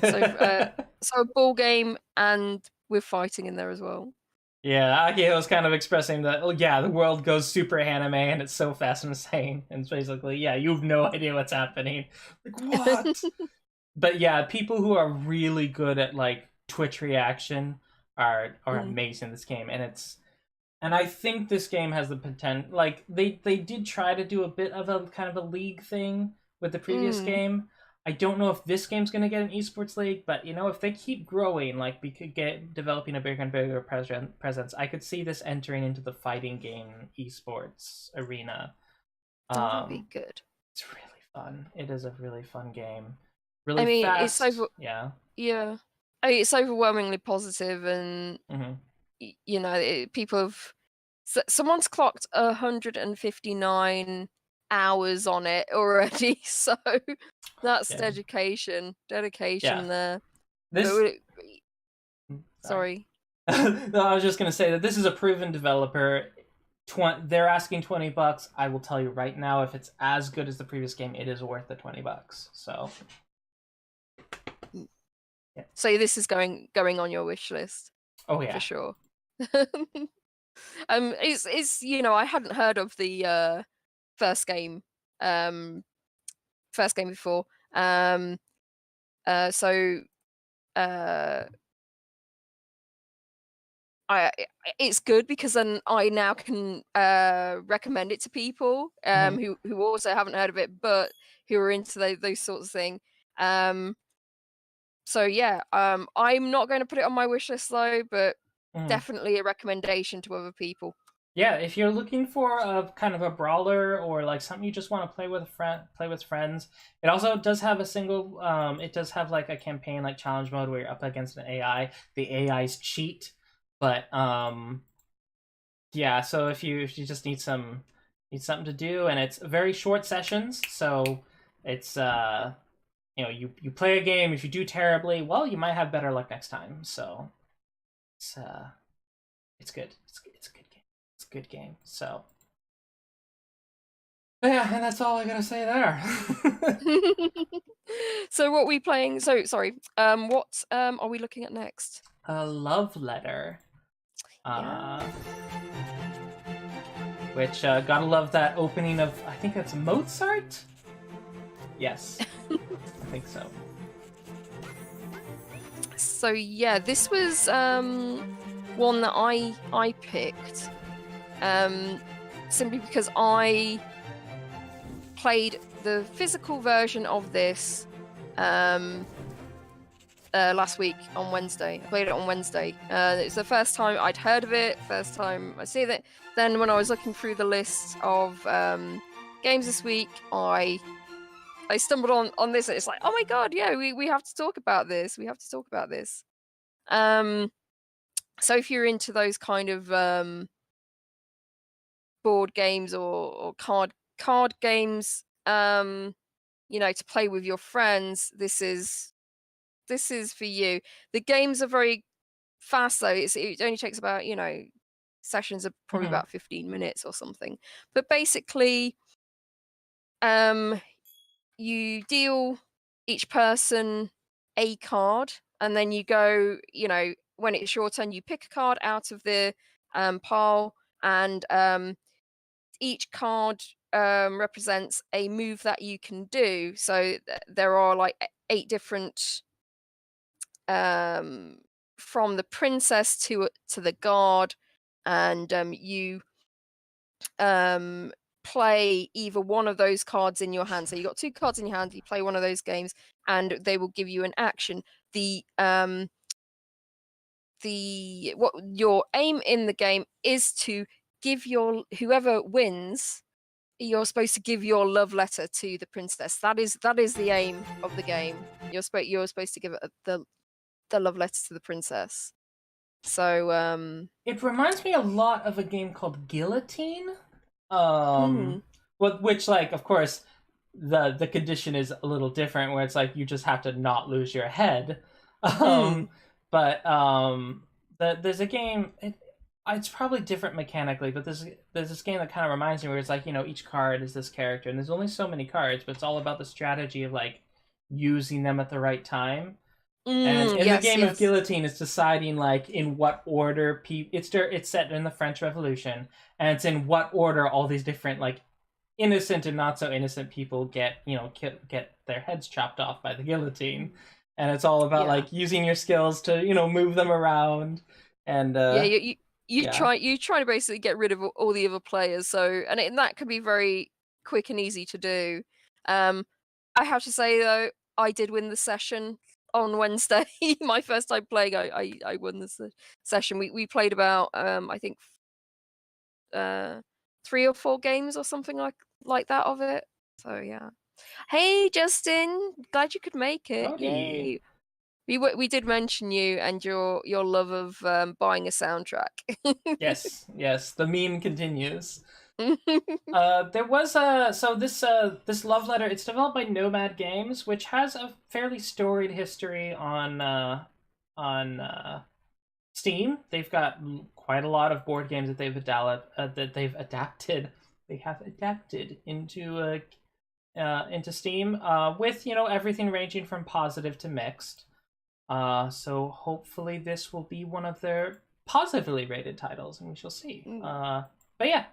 So so a ball game and with fighting in there as well. Yeah, Akio was kind of expressing that. Oh yeah, the world goes super anime and it's so fast and insane. And it's basically, yeah, you have no idea what's happening. Like what? But yeah, people who are really good at like Twitch reaction are amazing in this game, and I think this game has the potential. Like they did try to do a bit of a kind of a league thing with the previous game. I don't know if this game's going to get an esports league, but if they keep growing, like we could get developing a bigger and bigger presence. I could see this entering into the fighting game esports arena. That'd be good. It's really fun. It is a really fun game. Really fast. Yeah. It's overwhelmingly positive, and people have. Someone's clocked 159 hours on it already, so that's dedication there. Sorry. No, I was just gonna say that this is a proven developer. They're asking $20. I will tell you right now, if it's as good as the previous game, it is worth the $20. So yeah. So this is going on your wish list. Oh yeah, for sure. It's I hadn't heard of the first game before. It's good because then I now can recommend it to people who also haven't heard of it but who are into those sorts of things. So yeah, I'm not going to put it on my wish list though, but Mhm. definitely a recommendation to other people. Yeah, if you're looking for a kind of a brawler or like something you just want to play with friends, it also does have a single. It does have like a campaign like challenge mode where you're up against an AI. The AI's cheat, but yeah. So if you just need something to do, and it's very short sessions, so it's you know you play a game. If you do terribly, well, you might have better luck next time. So it's it's good. It's a good game. It's a good game. So. Yeah, and that's all I gotta say there. So what are we playing? So sorry. What are we looking at next? A love letter. Yeah. Which gotta love that opening of I think that's Mozart. Yes, I think so. So yeah, this was one that I picked simply because I played the physical version of this last week on Wednesday. I played it on Wednesday. It's the first time I'd heard of it, first time I see it. Then when I was looking through the list of games this week, I stumbled on this and it's like, oh my god, yeah, we have to talk about this. We have to talk about this. So if you're into those kind of board games or card games, to play with your friends, this is for you. The games are very fast though. It only takes about, sessions of probably Mhm. about 15 minutes or something. But basically, you deal each person a card, and then you go, when it's your turn, you pick a card out of the pile, and each card represents a move that you can do. So there are like 8 different from the princess to the guard, and you play either one of those cards in your hand. So you got 2 cards in your hand, you play one of those games, and they will give you an action. What your aim in the game is to give whoever wins, you're supposed to give your love letter to the princess. That is the aim of the game. You're supposed to give the love letter to the princess. So It reminds me a lot of a game called Guillotine. Which like of course the condition is a little different where it's like you just have to not lose your head. But there's a game. It's probably different mechanically, but there's this game that kind of reminds me where it's like each card is this character, and there's only so many cards, but it's all about the strategy of like using them at the right time. And in the game of Guillotine, it's deciding like in what order it's set in the French Revolution, and it's in what order all these different like innocent and not so innocent people get get their heads chopped off by the guillotine, and it's all about like using your skills to move them around, and you try to basically get rid of all the other players. So and that can be very quick and easy to do. I have to say though, I did win the session on Wednesday. My first time playing, I won this session. We played about I think 3 or 4 games or something like that of it. So yeah. Hey Justin, glad you could make it. Howdy. Yay. We did mention you and your love of buying a soundtrack. yes, the meme continues. There was this love letter. It's developed by Nomad Games, which has a fairly storied history on Steam. They've got quite a lot of board games that they've adapted. They have adapted into Steam with everything ranging from positive to mixed. So hopefully this will be one of their positively rated titles, and we shall see. But yeah,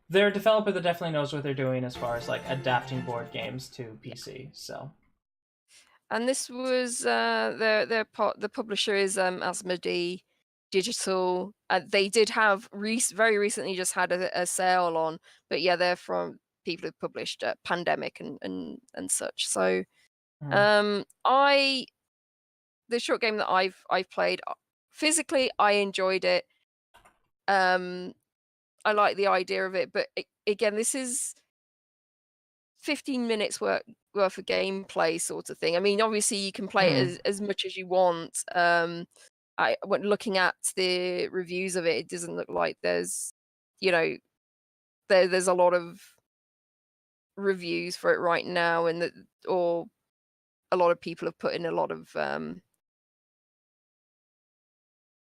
their developer that definitely knows what they're doing as far as like adapting board games to PC. So. And this was the publisher is Asmodee Digital. They did have very recently just had a sale on, but yeah, they're from people who published Pandemic and such. So I the short game that I've played, physically I enjoyed it. I like the idea of it, but again, this is 15 minutes worth of gameplay sort of thing. I mean, obviously you can play it as much as you want. When looking at the reviews of it, it doesn't look like there's, there's a lot of reviews for it right now, and or a lot of people have put in a lot of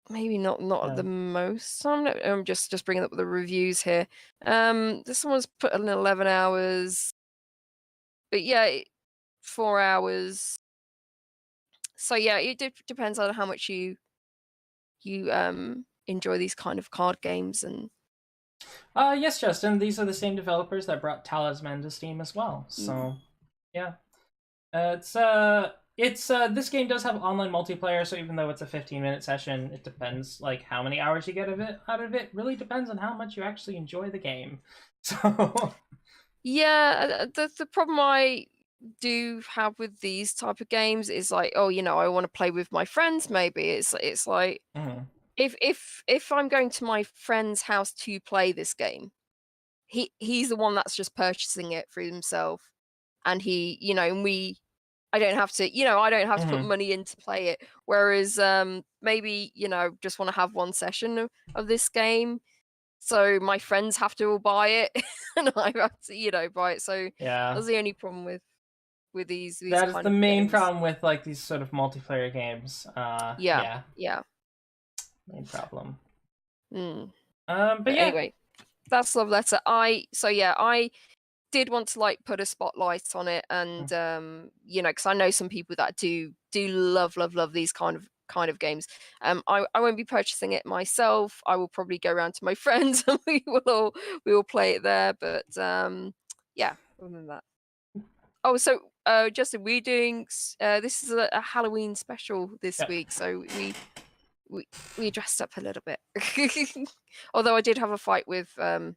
maybe not the most. I'm just bringing up the reviews here. This one's put in 11 hours, but yeah, 4 hours. So yeah, it depends on how much you enjoy these kind of card games. And yes, Justin, these are the same developers that brought Talisman to Steam as well. So yeah, it's this game does have online multiplayer, so even though it's a 15-minute session, it depends like how many hours you get out of it really depends on how much you actually enjoy the game. So yeah, the problem I do have with these type of games is like, oh, I want to play with my friends. Maybe it's like if I'm going to my friend's house to play this game, he's the one that's just purchasing it for himself, and I don't have to, put money in to play it. Whereas maybe, just want to have one session of this game. So my friends have to all buy it and I have to, buy it. So yeah, that's the only problem with these that is kind the of main games. problem with like these sort of multiplayer games. Yeah. Main problem. But yeah. Anyway, that's Love Letter. I did want to like put a spotlight on it, and because I know some people that do love these kind of games. I won't be purchasing it myself. I will probably go around to my friends and we will play it there. But yeah, other than that. Oh, so Justin, we're doing this is a Halloween special this week, so we dressed up a little bit. Although I did have a fight with a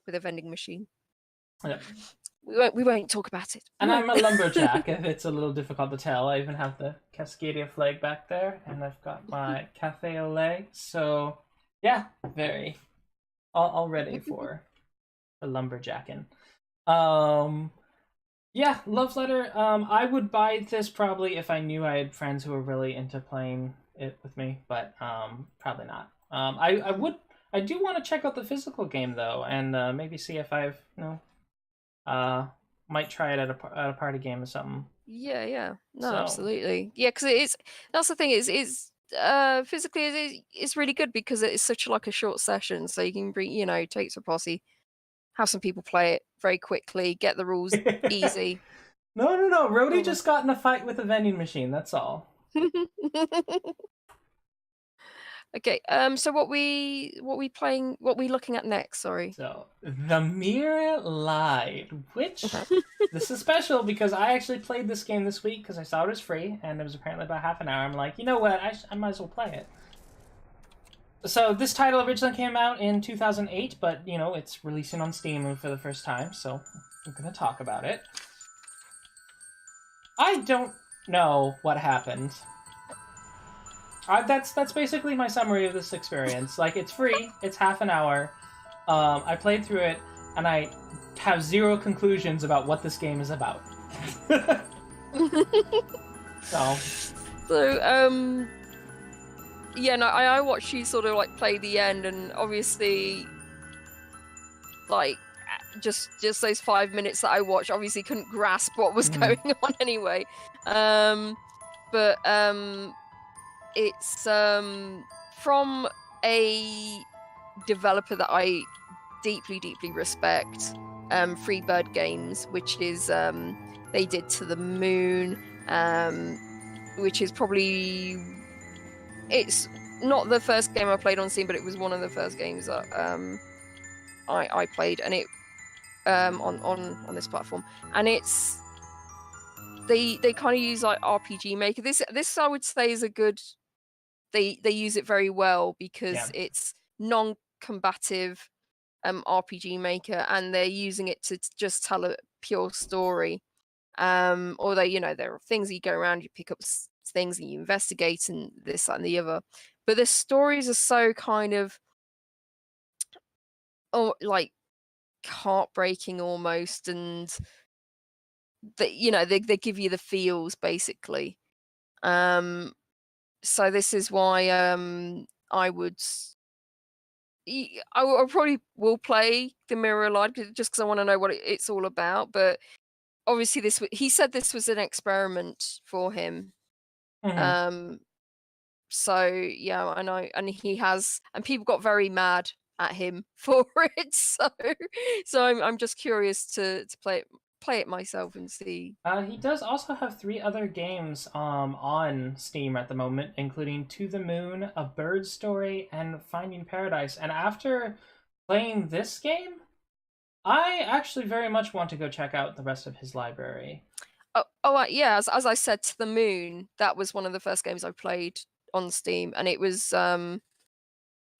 vending machine. Yeah. We won't talk about it. And I'm a lumberjack, if it's a little difficult to tell. I even have the Cascadia flag back there, and I've got my cafe au lait. So, yeah, very all ready for lumberjacking. Yeah, Love Letter. I would buy this probably if I knew I had friends who were really into playing it with me, but probably not. I do want to check out the physical game though, and maybe see if I've might try it at a party game or something. Yeah. No, absolutely. Yeah, because that's the thing. Is physically it's really good because it's such like a short session, so you can bring take some posse, have some people play it very quickly, get the rules easy. No. Rody just got in a fight with a vending machine. That's all. Okay. So what we playing? What we looking at next? Sorry. So The Mirror Lied, which this is special because I actually played this game this week because I saw it was free and it was apparently about half an hour. I'm like, you know what? I might as well play it. So this title originally came out in 2008, but it's releasing on Steam for the first time, so I'm gonna talk about it. I don't know what happened. That's basically my summary of this experience. Like, it's free, it's half an hour. I played through it, and I have zero conclusions about what this game is about. Yeah, no, I watched you sort of like play the end, and obviously, like, just those 5 minutes that I watched, obviously couldn't grasp what was going on anyway. But it's from a developer that I deeply respect, Freebird Games, which is they did To the Moon, which is probably, it's not the first game I played on Steam, but it was one of the first games that I played, and it on this platform, and it's they kind of use like RPG Maker. This I would say is a good. They use it very well because it's non-combative RPG Maker, and they're using it to just tell a pure story. Although there are things you go around, you pick up things and you investigate and this, that, and the other. But the stories are so kind of like heartbreaking almost, and they give you the feels basically. So this is why I probably will play the Mirror Light just because I want to know what it's all about. But obviously, he said this was an experiment for him. So yeah, I know, and and people got very mad at him for it. So I'm just curious to play it myself and see. He does also have 3 other games on Steam at the moment, including To the Moon, A Bird Story, and Finding Paradise. And after playing this game, I actually very much want to go check out the rest of his library. Yeah, as I said, To the Moon, that was one of the first games I played on Steam, and it was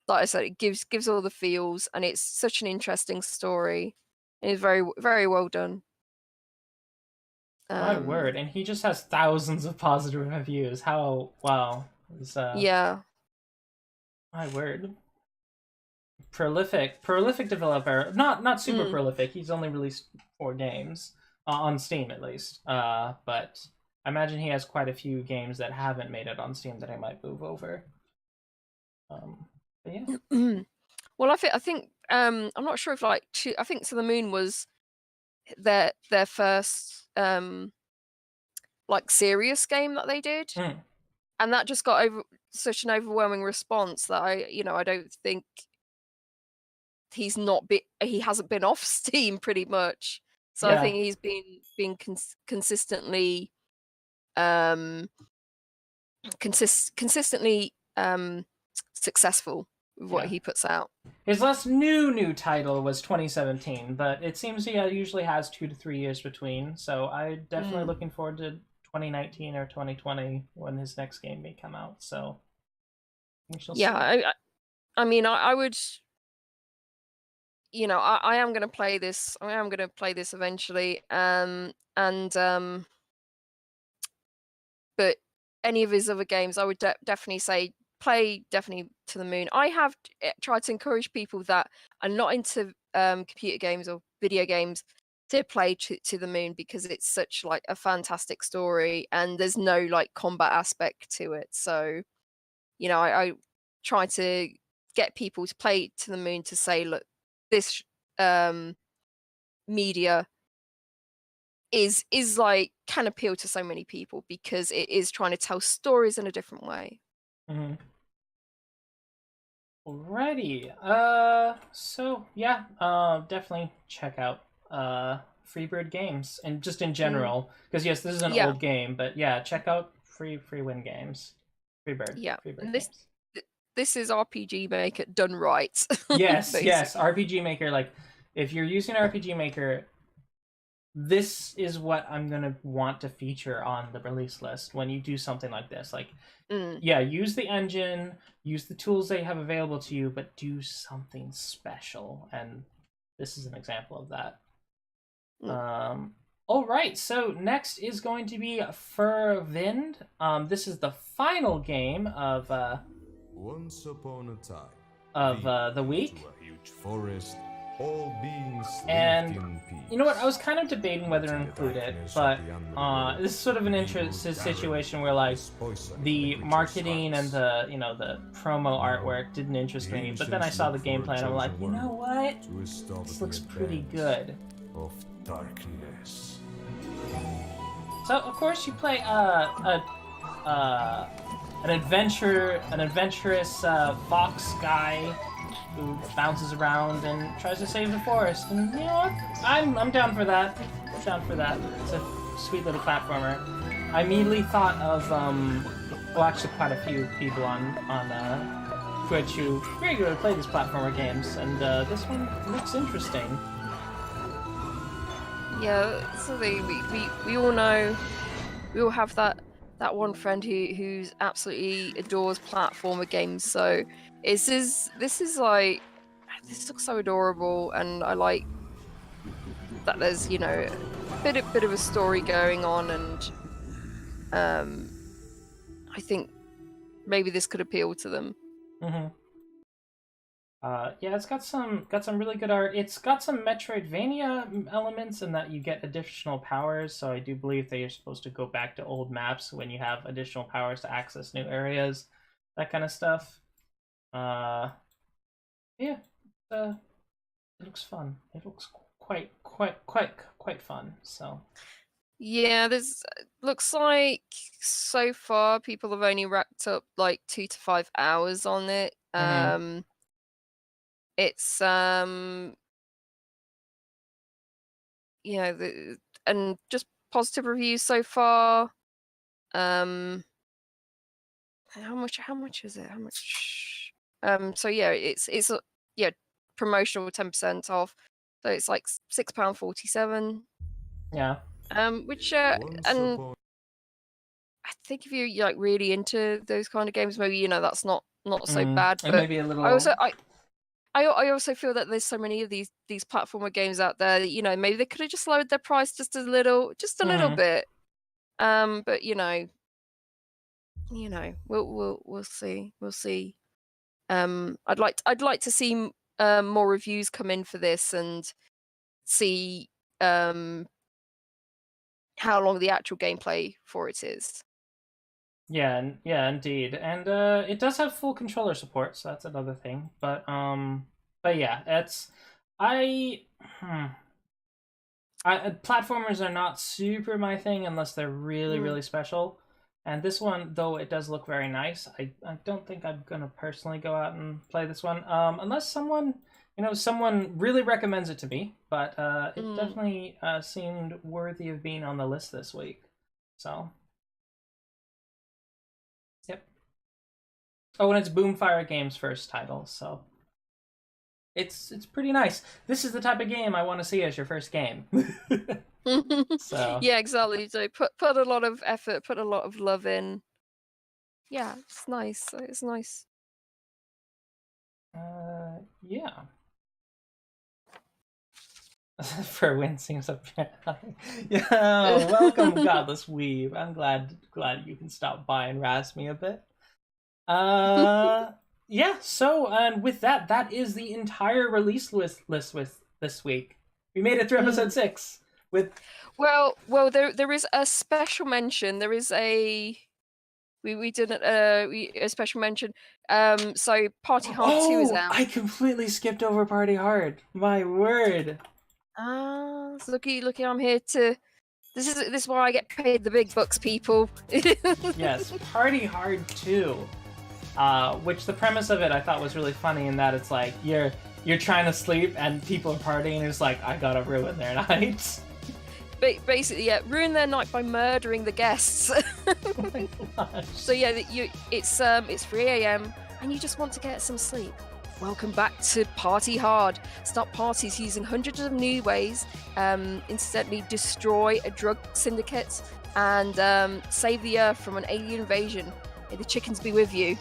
like I said, it gives all the feels, and it's such an interesting story. It's very, very well done. My word, and he just has thousands of positive reviews. How wow. Yeah. My word. Prolific developer. Not super prolific. He's only released 4 games on Steam at least. But I imagine he has quite a few games that haven't made it on Steam that I might move over. But yeah. Well, I think I'm not sure if I think To the Moon was their first like serious game that they did, and that just got such an overwhelming response that I don't think he hasn't been off Steam pretty much. So I think he's been consistently consistently successful with what he puts out. His last new title was 2017, but it seems he usually has 2 to 3 years between. So I'm definitely looking forward to 2019 or 2020 when his next game may come out. So we shall see. I mean, I would. I am going to play this. I am going to play this eventually. But any of his other games, I would definitely say play To the Moon. I have tried to encourage people that are not into computer games or video games to play To the Moon, because it's such like a fantastic story and there's no like combat aspect to it. So, I try to get people to play To the Moon to say, look, this media is like can appeal to so many people because it is trying to tell stories in a different way. Alrighty. So yeah, definitely check out Freebird Games, and just in general, because yes, this is an old game, but yeah, check out Furwind Games. Freebird. Yeah. Freebird and Games. This is RPG Maker done right. Yes, RPG Maker. Like, if you're using RPG Maker, this is what I'm gonna want to feature on the release list when you do something like this. Like, use the engine, use the tools they have available to you, but do something special. And this is an example of that. All right, so next is going to be Furwind. This is the final game of Once upon a time, of the week. a huge forest, all beings And lived in peace. you know what? I was kind of debating whether to include it, but this is sort of an interesting situation where like the marketing and the the promo artwork didn't interest me, but then I saw the gameplay and I'm like, you know what? This looks pretty good. Of darkness. So of course you play an adventurous fox guy who bounces around and tries to save the forest. And you know what? I'm down for that. It's a sweet little platformer. I immediately thought of actually quite a few people on Twitch who regularly play these platformer games, and this one looks interesting. Yeah, so we all know, we all have that one friend who's absolutely adores platformer games. So this is like, this looks so adorable, and I like that there's a bit of a story going on, and I think maybe this could appeal to them. Mm-hmm. Yeah, it's got some really good art. It's got some Metroidvania elements in that you get additional powers. So I do believe that you're supposed to go back to old maps when you have additional powers to access new areas, that kind of stuff. Yeah, it looks fun. It looks quite fun. So Yeah, there's looks like so far people have only racked up like 2 to 5 hours on it. Mhm. It's and just positive reviews so far. How much is it? How much? So yeah, it's promotional 10% off. So it's like £6.47. yeah. Which Once and upon I think if you're like really into those kind of games, maybe that's not so bad. It But may be a little. I also feel that there's so many of these platformer games out there that maybe they could have just lowered their price just a little Mhm. bit. But we'll see. I'd like to see more reviews come in for this and see how long the actual gameplay for it is. Yeah, indeed, and it does have full controller support, so that's another thing. But yeah, platformers are not super my thing unless they're really special. And this one, though it does look very nice, I don't think I'm gonna personally go out and play this one, unless someone really recommends it to me. But it definitely seemed worthy of being on the list this week. So. Yep. Oh, and it's Boomfire Games' first title, so it's pretty nice. This is the type of game I want to see as your first game. So yeah, exactly. So put a lot of effort, put a lot of love in. Yeah, it's nice. It's nice. Yeah. Furwind seems up. Yeah, welcome, Godless Weeb. I'm glad you can stop by and razz me a bit. Yeah. So, and with that is the entire release list with this week. We made it through episode 6 with. Well, there is a special mention. There is a. We did a special mention. So Party Hard 2 is out. I completely skipped over Party Hard. My word. So looky, I'm here to. This is why I get paid the big bucks, people. Yes, Party Hard 2. Which the premise of it I thought was really funny in that it's like you're trying to sleep and people are partying and it's like I gotta ruin their night. Basically, yeah, ruin their night by murdering the guests. Oh my gosh. So yeah, it's 3 a.m. and you just want to get some sleep. Welcome back to Party Hard. Start parties using hundreds of new ways, incidentally destroy a drug syndicate, and save the Earth from an alien invasion. May the chickens be with you.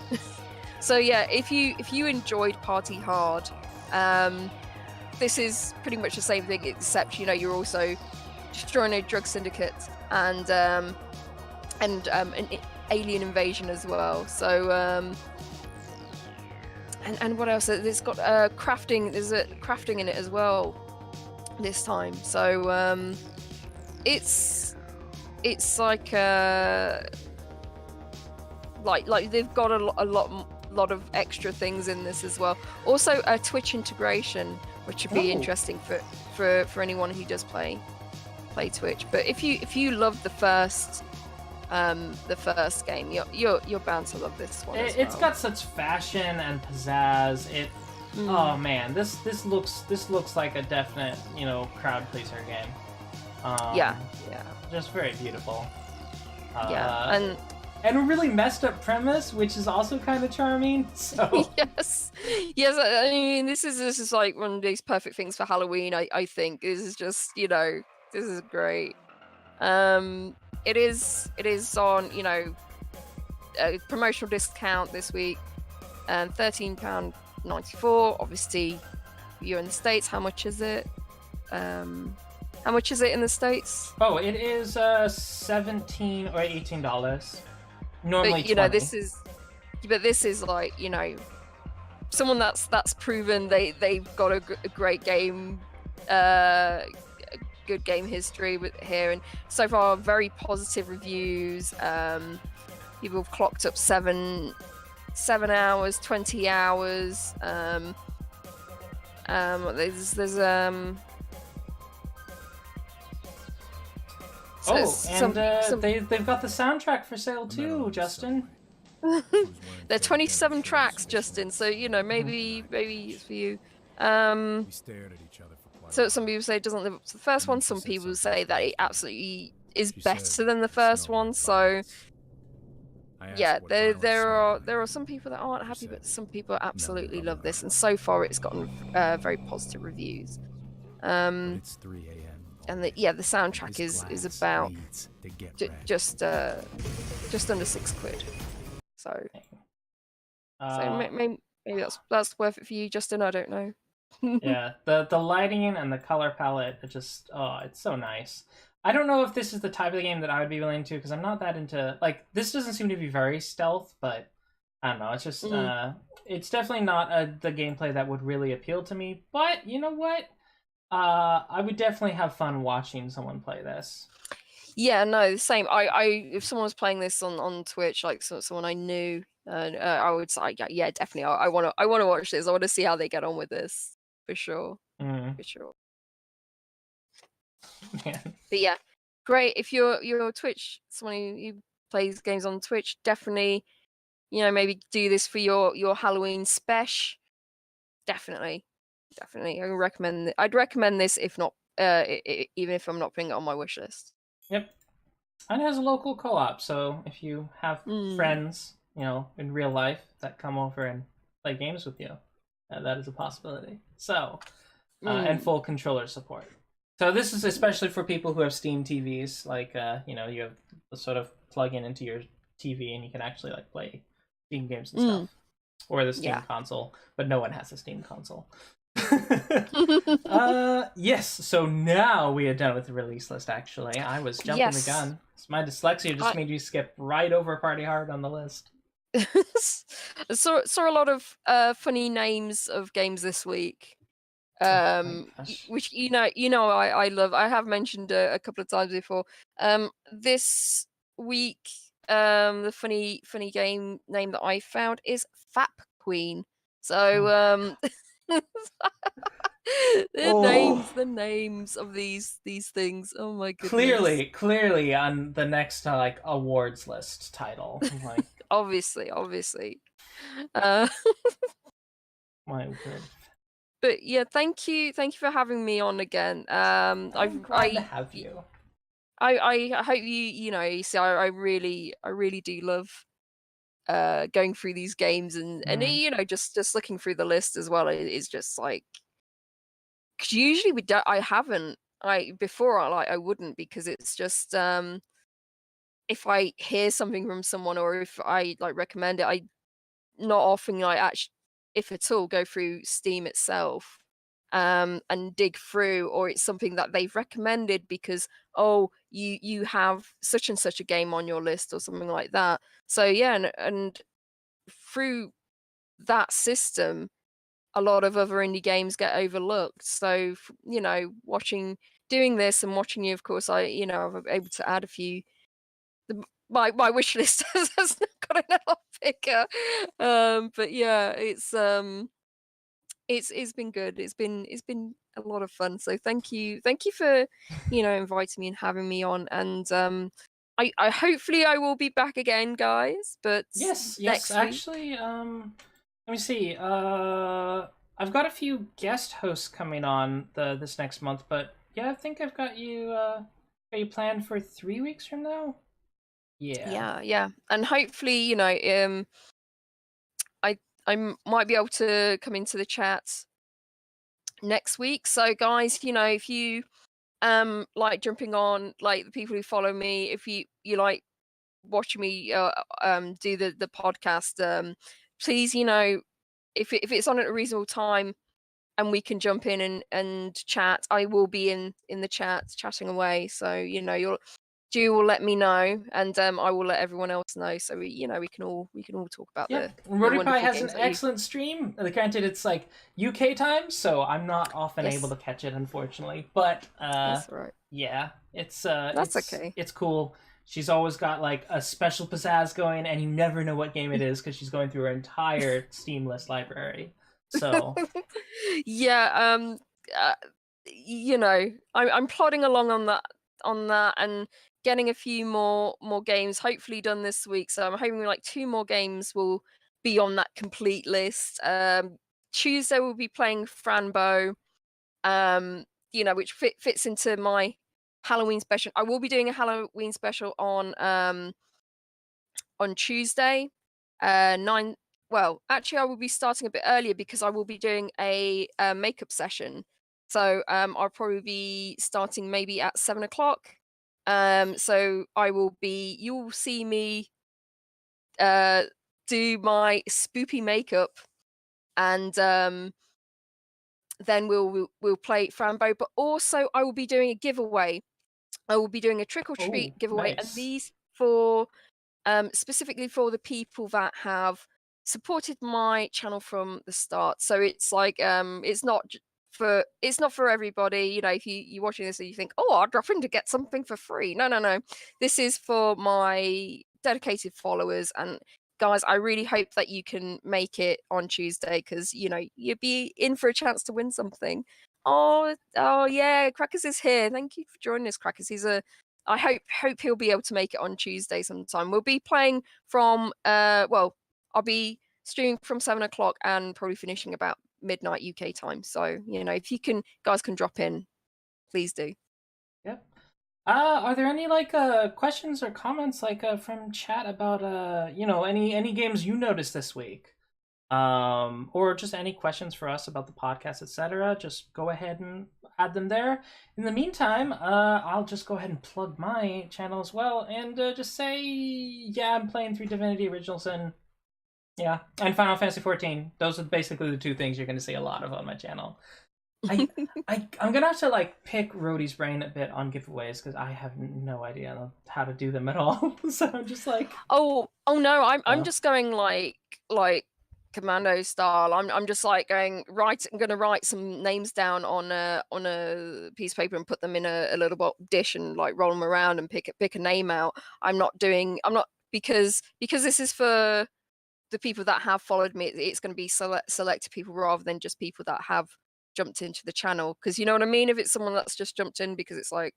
So yeah, if you enjoyed Party Hard, this is pretty much the same thing, except you're also destroying a drug syndicate and an alien invasion as well. So and what else? It's got crafting. There's a crafting in it as well this time. So it's like like they've got a lot of extra things in this as well. Also a Twitch integration, which would be interesting for anyone who does play Twitch. But if you love the first game, you're bound to love this one. It's got such fashion and pizzazz. Oh man, this looks like a definite crowd pleaser game. Yeah. Just very beautiful. And a really messed up premise, which is also kind of charming. So yes. I mean, this is like one of these perfect things for Halloween. I think this is just this is great. It is on a promotional discount this week, and £13.94. Obviously, you're in the States. How much is it? How much is it in the States? Oh, it is $17 or $18. Normally But 20. this is like, someone that's proven they've got a great game, good game history with here, and so far very positive reviews. People have clocked up 7 hours, 20 hours. There's they've got the soundtrack for sale too, Justin. They're 27 tracks, Justin. So maybe it's for you. So some people say it doesn't live up to the first one. Some people say that it absolutely is better than the first one. So yeah, there are some people that aren't happy, but some people absolutely love this. And so far, it's gotten very positive reviews. And the soundtrack is about just under £6. So maybe that's worth it for you, Justin. I don't know. Yeah, the lighting and the color palette, it's so nice. I don't know if this is the type of game that I would be willing to, because I'm not that into, like, this doesn't seem to be very stealth, but I don't know, it's just it's definitely not the gameplay that would really appeal to me. But you know what, I would definitely have fun watching someone play this. Yeah, no, the same. I if someone was playing this on Twitch, like someone I knew, I would say, yeah, definitely. I want to watch this. I want to see how they get on with this, for sure. For sure. Yeah. But yeah, great. If you're Twitch, someone who plays games on Twitch, definitely, maybe do this for your Halloween special. Definitely. I'd recommend this, if not, even if I'm not putting it on my wish list. Yep. And it has a local co-op, so if you have friends, in real life that come over and play games with you, that is a possibility. So, and full controller support. So this is especially for people who have Steam TVs, like, you have the sort of plug-in into your TV and you can actually, like, play Steam games and stuff. Or the Steam console, but no one has a Steam console. Yes, so now we are done with the release list, actually. I was jumping the gun. My dyslexia just made you skip right over Party Hard on the list. saw a lot of funny names of games this week. Which I love. I have mentioned a couple of times before. This week, the funny game name that I found is Fap Queen. So the names of these things. Oh my goodness. Clearly on the next like awards list title. Like obviously. My word. But yeah, thank you for having me on again. I'm glad to have you. I hope you see, I really do love going through these games and just looking through the list as well. It's just like, cause usually I wouldn't, because it's just if I hear something from someone or if I like recommend it, I not often actually, if at all, go through Steam itself and dig through, or it's something that they've recommended because you have such and such a game on your list or something like that. So yeah, and through that system, a lot of other indie games get overlooked. So doing this and watching you, of course, I'm able to add a few. My wish list has not gotten a lot bigger, but yeah, it's been good. It's been a lot of fun. So thank you for inviting me and having me on. And I hopefully I will be back again, guys. But yes, next actually, let me see. I've got a few guest hosts coming on this next month, but yeah, I think I've got you planned for 3 weeks from now. Yeah, and hopefully I might be able to come into the chat next week. So guys, if you like jumping on, like the people who follow me, if you like watching me do the podcast, please, if it's on at a reasonable time and we can jump in and chat, I will be in the chat chatting away. So Stu will let me know, and I will let everyone else know. So we can all talk about Yeah, the Roadypie wonderful has an games that you- excellent stream. Granted, it's like UK time, so I'm not often Yes. able to catch it, unfortunately. But That's right. yeah, it's That's okay. It's cool. She's always got like a special pizzazz going, and you never know what game it is because she's going through her entire Steam list library. So Yeah, I'm plodding along on that and getting a few more games hopefully done this week. So I'm hoping like 2 more games will be on that complete list. Tuesday we'll be playing Franbo, which fits into my Halloween special. I will be doing a Halloween special on Tuesday, 9. Well, actually, I will be starting a bit earlier because I will be doing a makeup session. So I'll probably be starting maybe at 7 o'clock. So you'll see me do my spoopy makeup, and then we'll play Frambo. But also, I will be doing a giveaway. I will be doing a trick or treat giveaway, and nice. these for specifically for the people that have supported my channel from the start. So it's like it's not for everybody. If you're watching this and you think, oh, I'll drop in to get something for free. No. This is for my dedicated followers. And guys, I really hope that you can make it on Tuesday, because you'll be in for a chance to win something. Oh yeah, Crackers is here. Thank you for joining us, Crackers. I hope he'll be able to make it on Tuesday sometime. We'll be playing from I'll be streaming from 7 o'clock and probably finishing about midnight UK time. So if you guys can drop in, please do. Yep. Are there any like questions or comments like from chat about any games you noticed this week? Or just any questions for us about the podcast, etc. Just go ahead and add them there. In the meantime, I'll just go ahead and plug my channel as well, and just say, yeah, I'm playing through Divinity Original Sin, and Final Fantasy 14. Those are basically the 2 things you're going to see a lot of on my channel. I'm gonna have to like pick Rhodey's brain a bit on giveaways, because I have no idea how to do them at all. So I'm just like, oh no, I'm just going like commando style. I'm just like going right. I'm going to write some names down on a piece of paper and put them in a little dish and like roll them around and pick a name out. I'm not because this is for the people that have followed me. It's going to be selected people rather than just people that have jumped into the channel, because you know what I mean. If it's someone that's just jumped in because it's like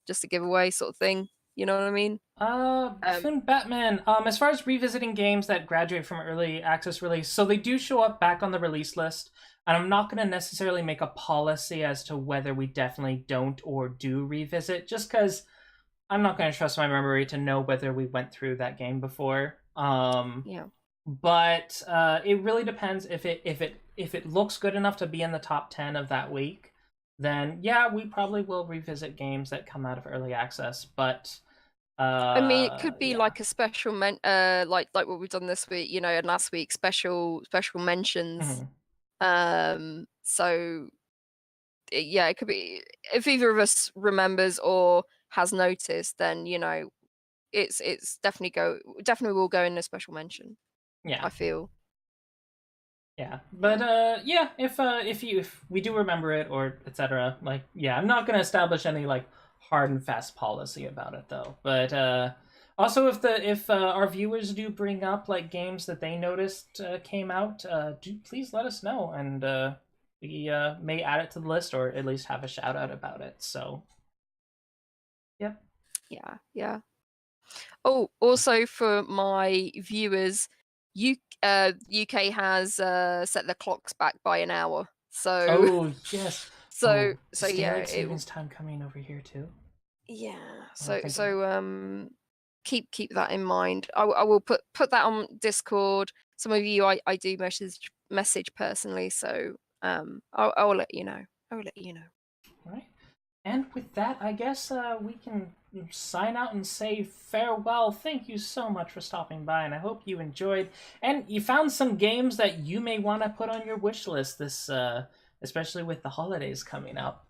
just a giveaway sort of thing, you know what I mean? Finn Batman, as far as revisiting games that graduate from early access release, so they do show up back on the release list, and I'm not going to necessarily make a policy as to whether we definitely don't or do revisit, just because I'm not going to trust my memory to know whether we went through that game before. Yeah. But it really depends. If it looks good enough to be in the top 10 of that week, then yeah, we probably will revisit games that come out of early access. But I mean, it could be like a special like what we've done this week, and last week, special mentions. So yeah, it could be if either of us remembers or has noticed, then it's definitely will go in a special mention. Yeah, I feel. Yeah, but if we do remember it or etc., like I'm not gonna establish any like hard and fast policy about it though. But also if our viewers do bring up like games that they noticed came out, do please let us know, and we may add it to the list or at least have a shout out about it. So yep. Yeah. Oh, also for my viewers, UK has set the clocks back by an hour. So oh yes. So Daylight savings time coming over here too. Yeah. Oh, So keep that in mind. I will put that on Discord. Some of you I do message personally. So I'll let you know. All right. And with that, I guess we can sign out and say farewell. Thank you so much for stopping by, and I hope you enjoyed. And you found some games that you may want to put on your wish list this, especially with the holidays coming up.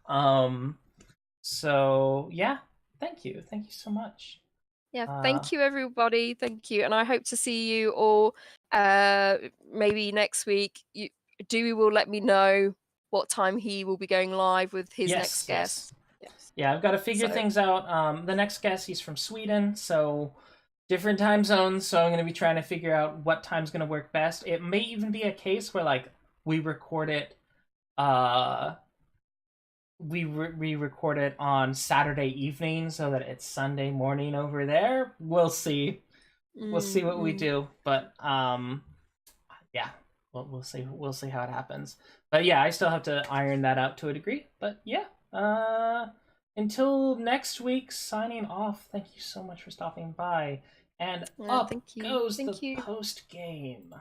So yeah, thank you so much. Yeah, thank you everybody. Thank you, and I hope to see you all. Maybe next week. Dewey will let me know what time he will be going live with his next guest. Yes. Yeah, I've got to figure things out. The next guest, he's from Sweden, so different time zones. So I'm going to be trying to figure out what time's going to work best. It may even be a case where like we record it. We record it on Saturday evening so that it's Sunday morning over there. We'll see. We'll see what we do, but yeah, we'll see. We'll see how it happens. But yeah, I still have to iron that out to a degree. But yeah, until next week, signing off. Thank you so much for stopping by. And up goes the post game.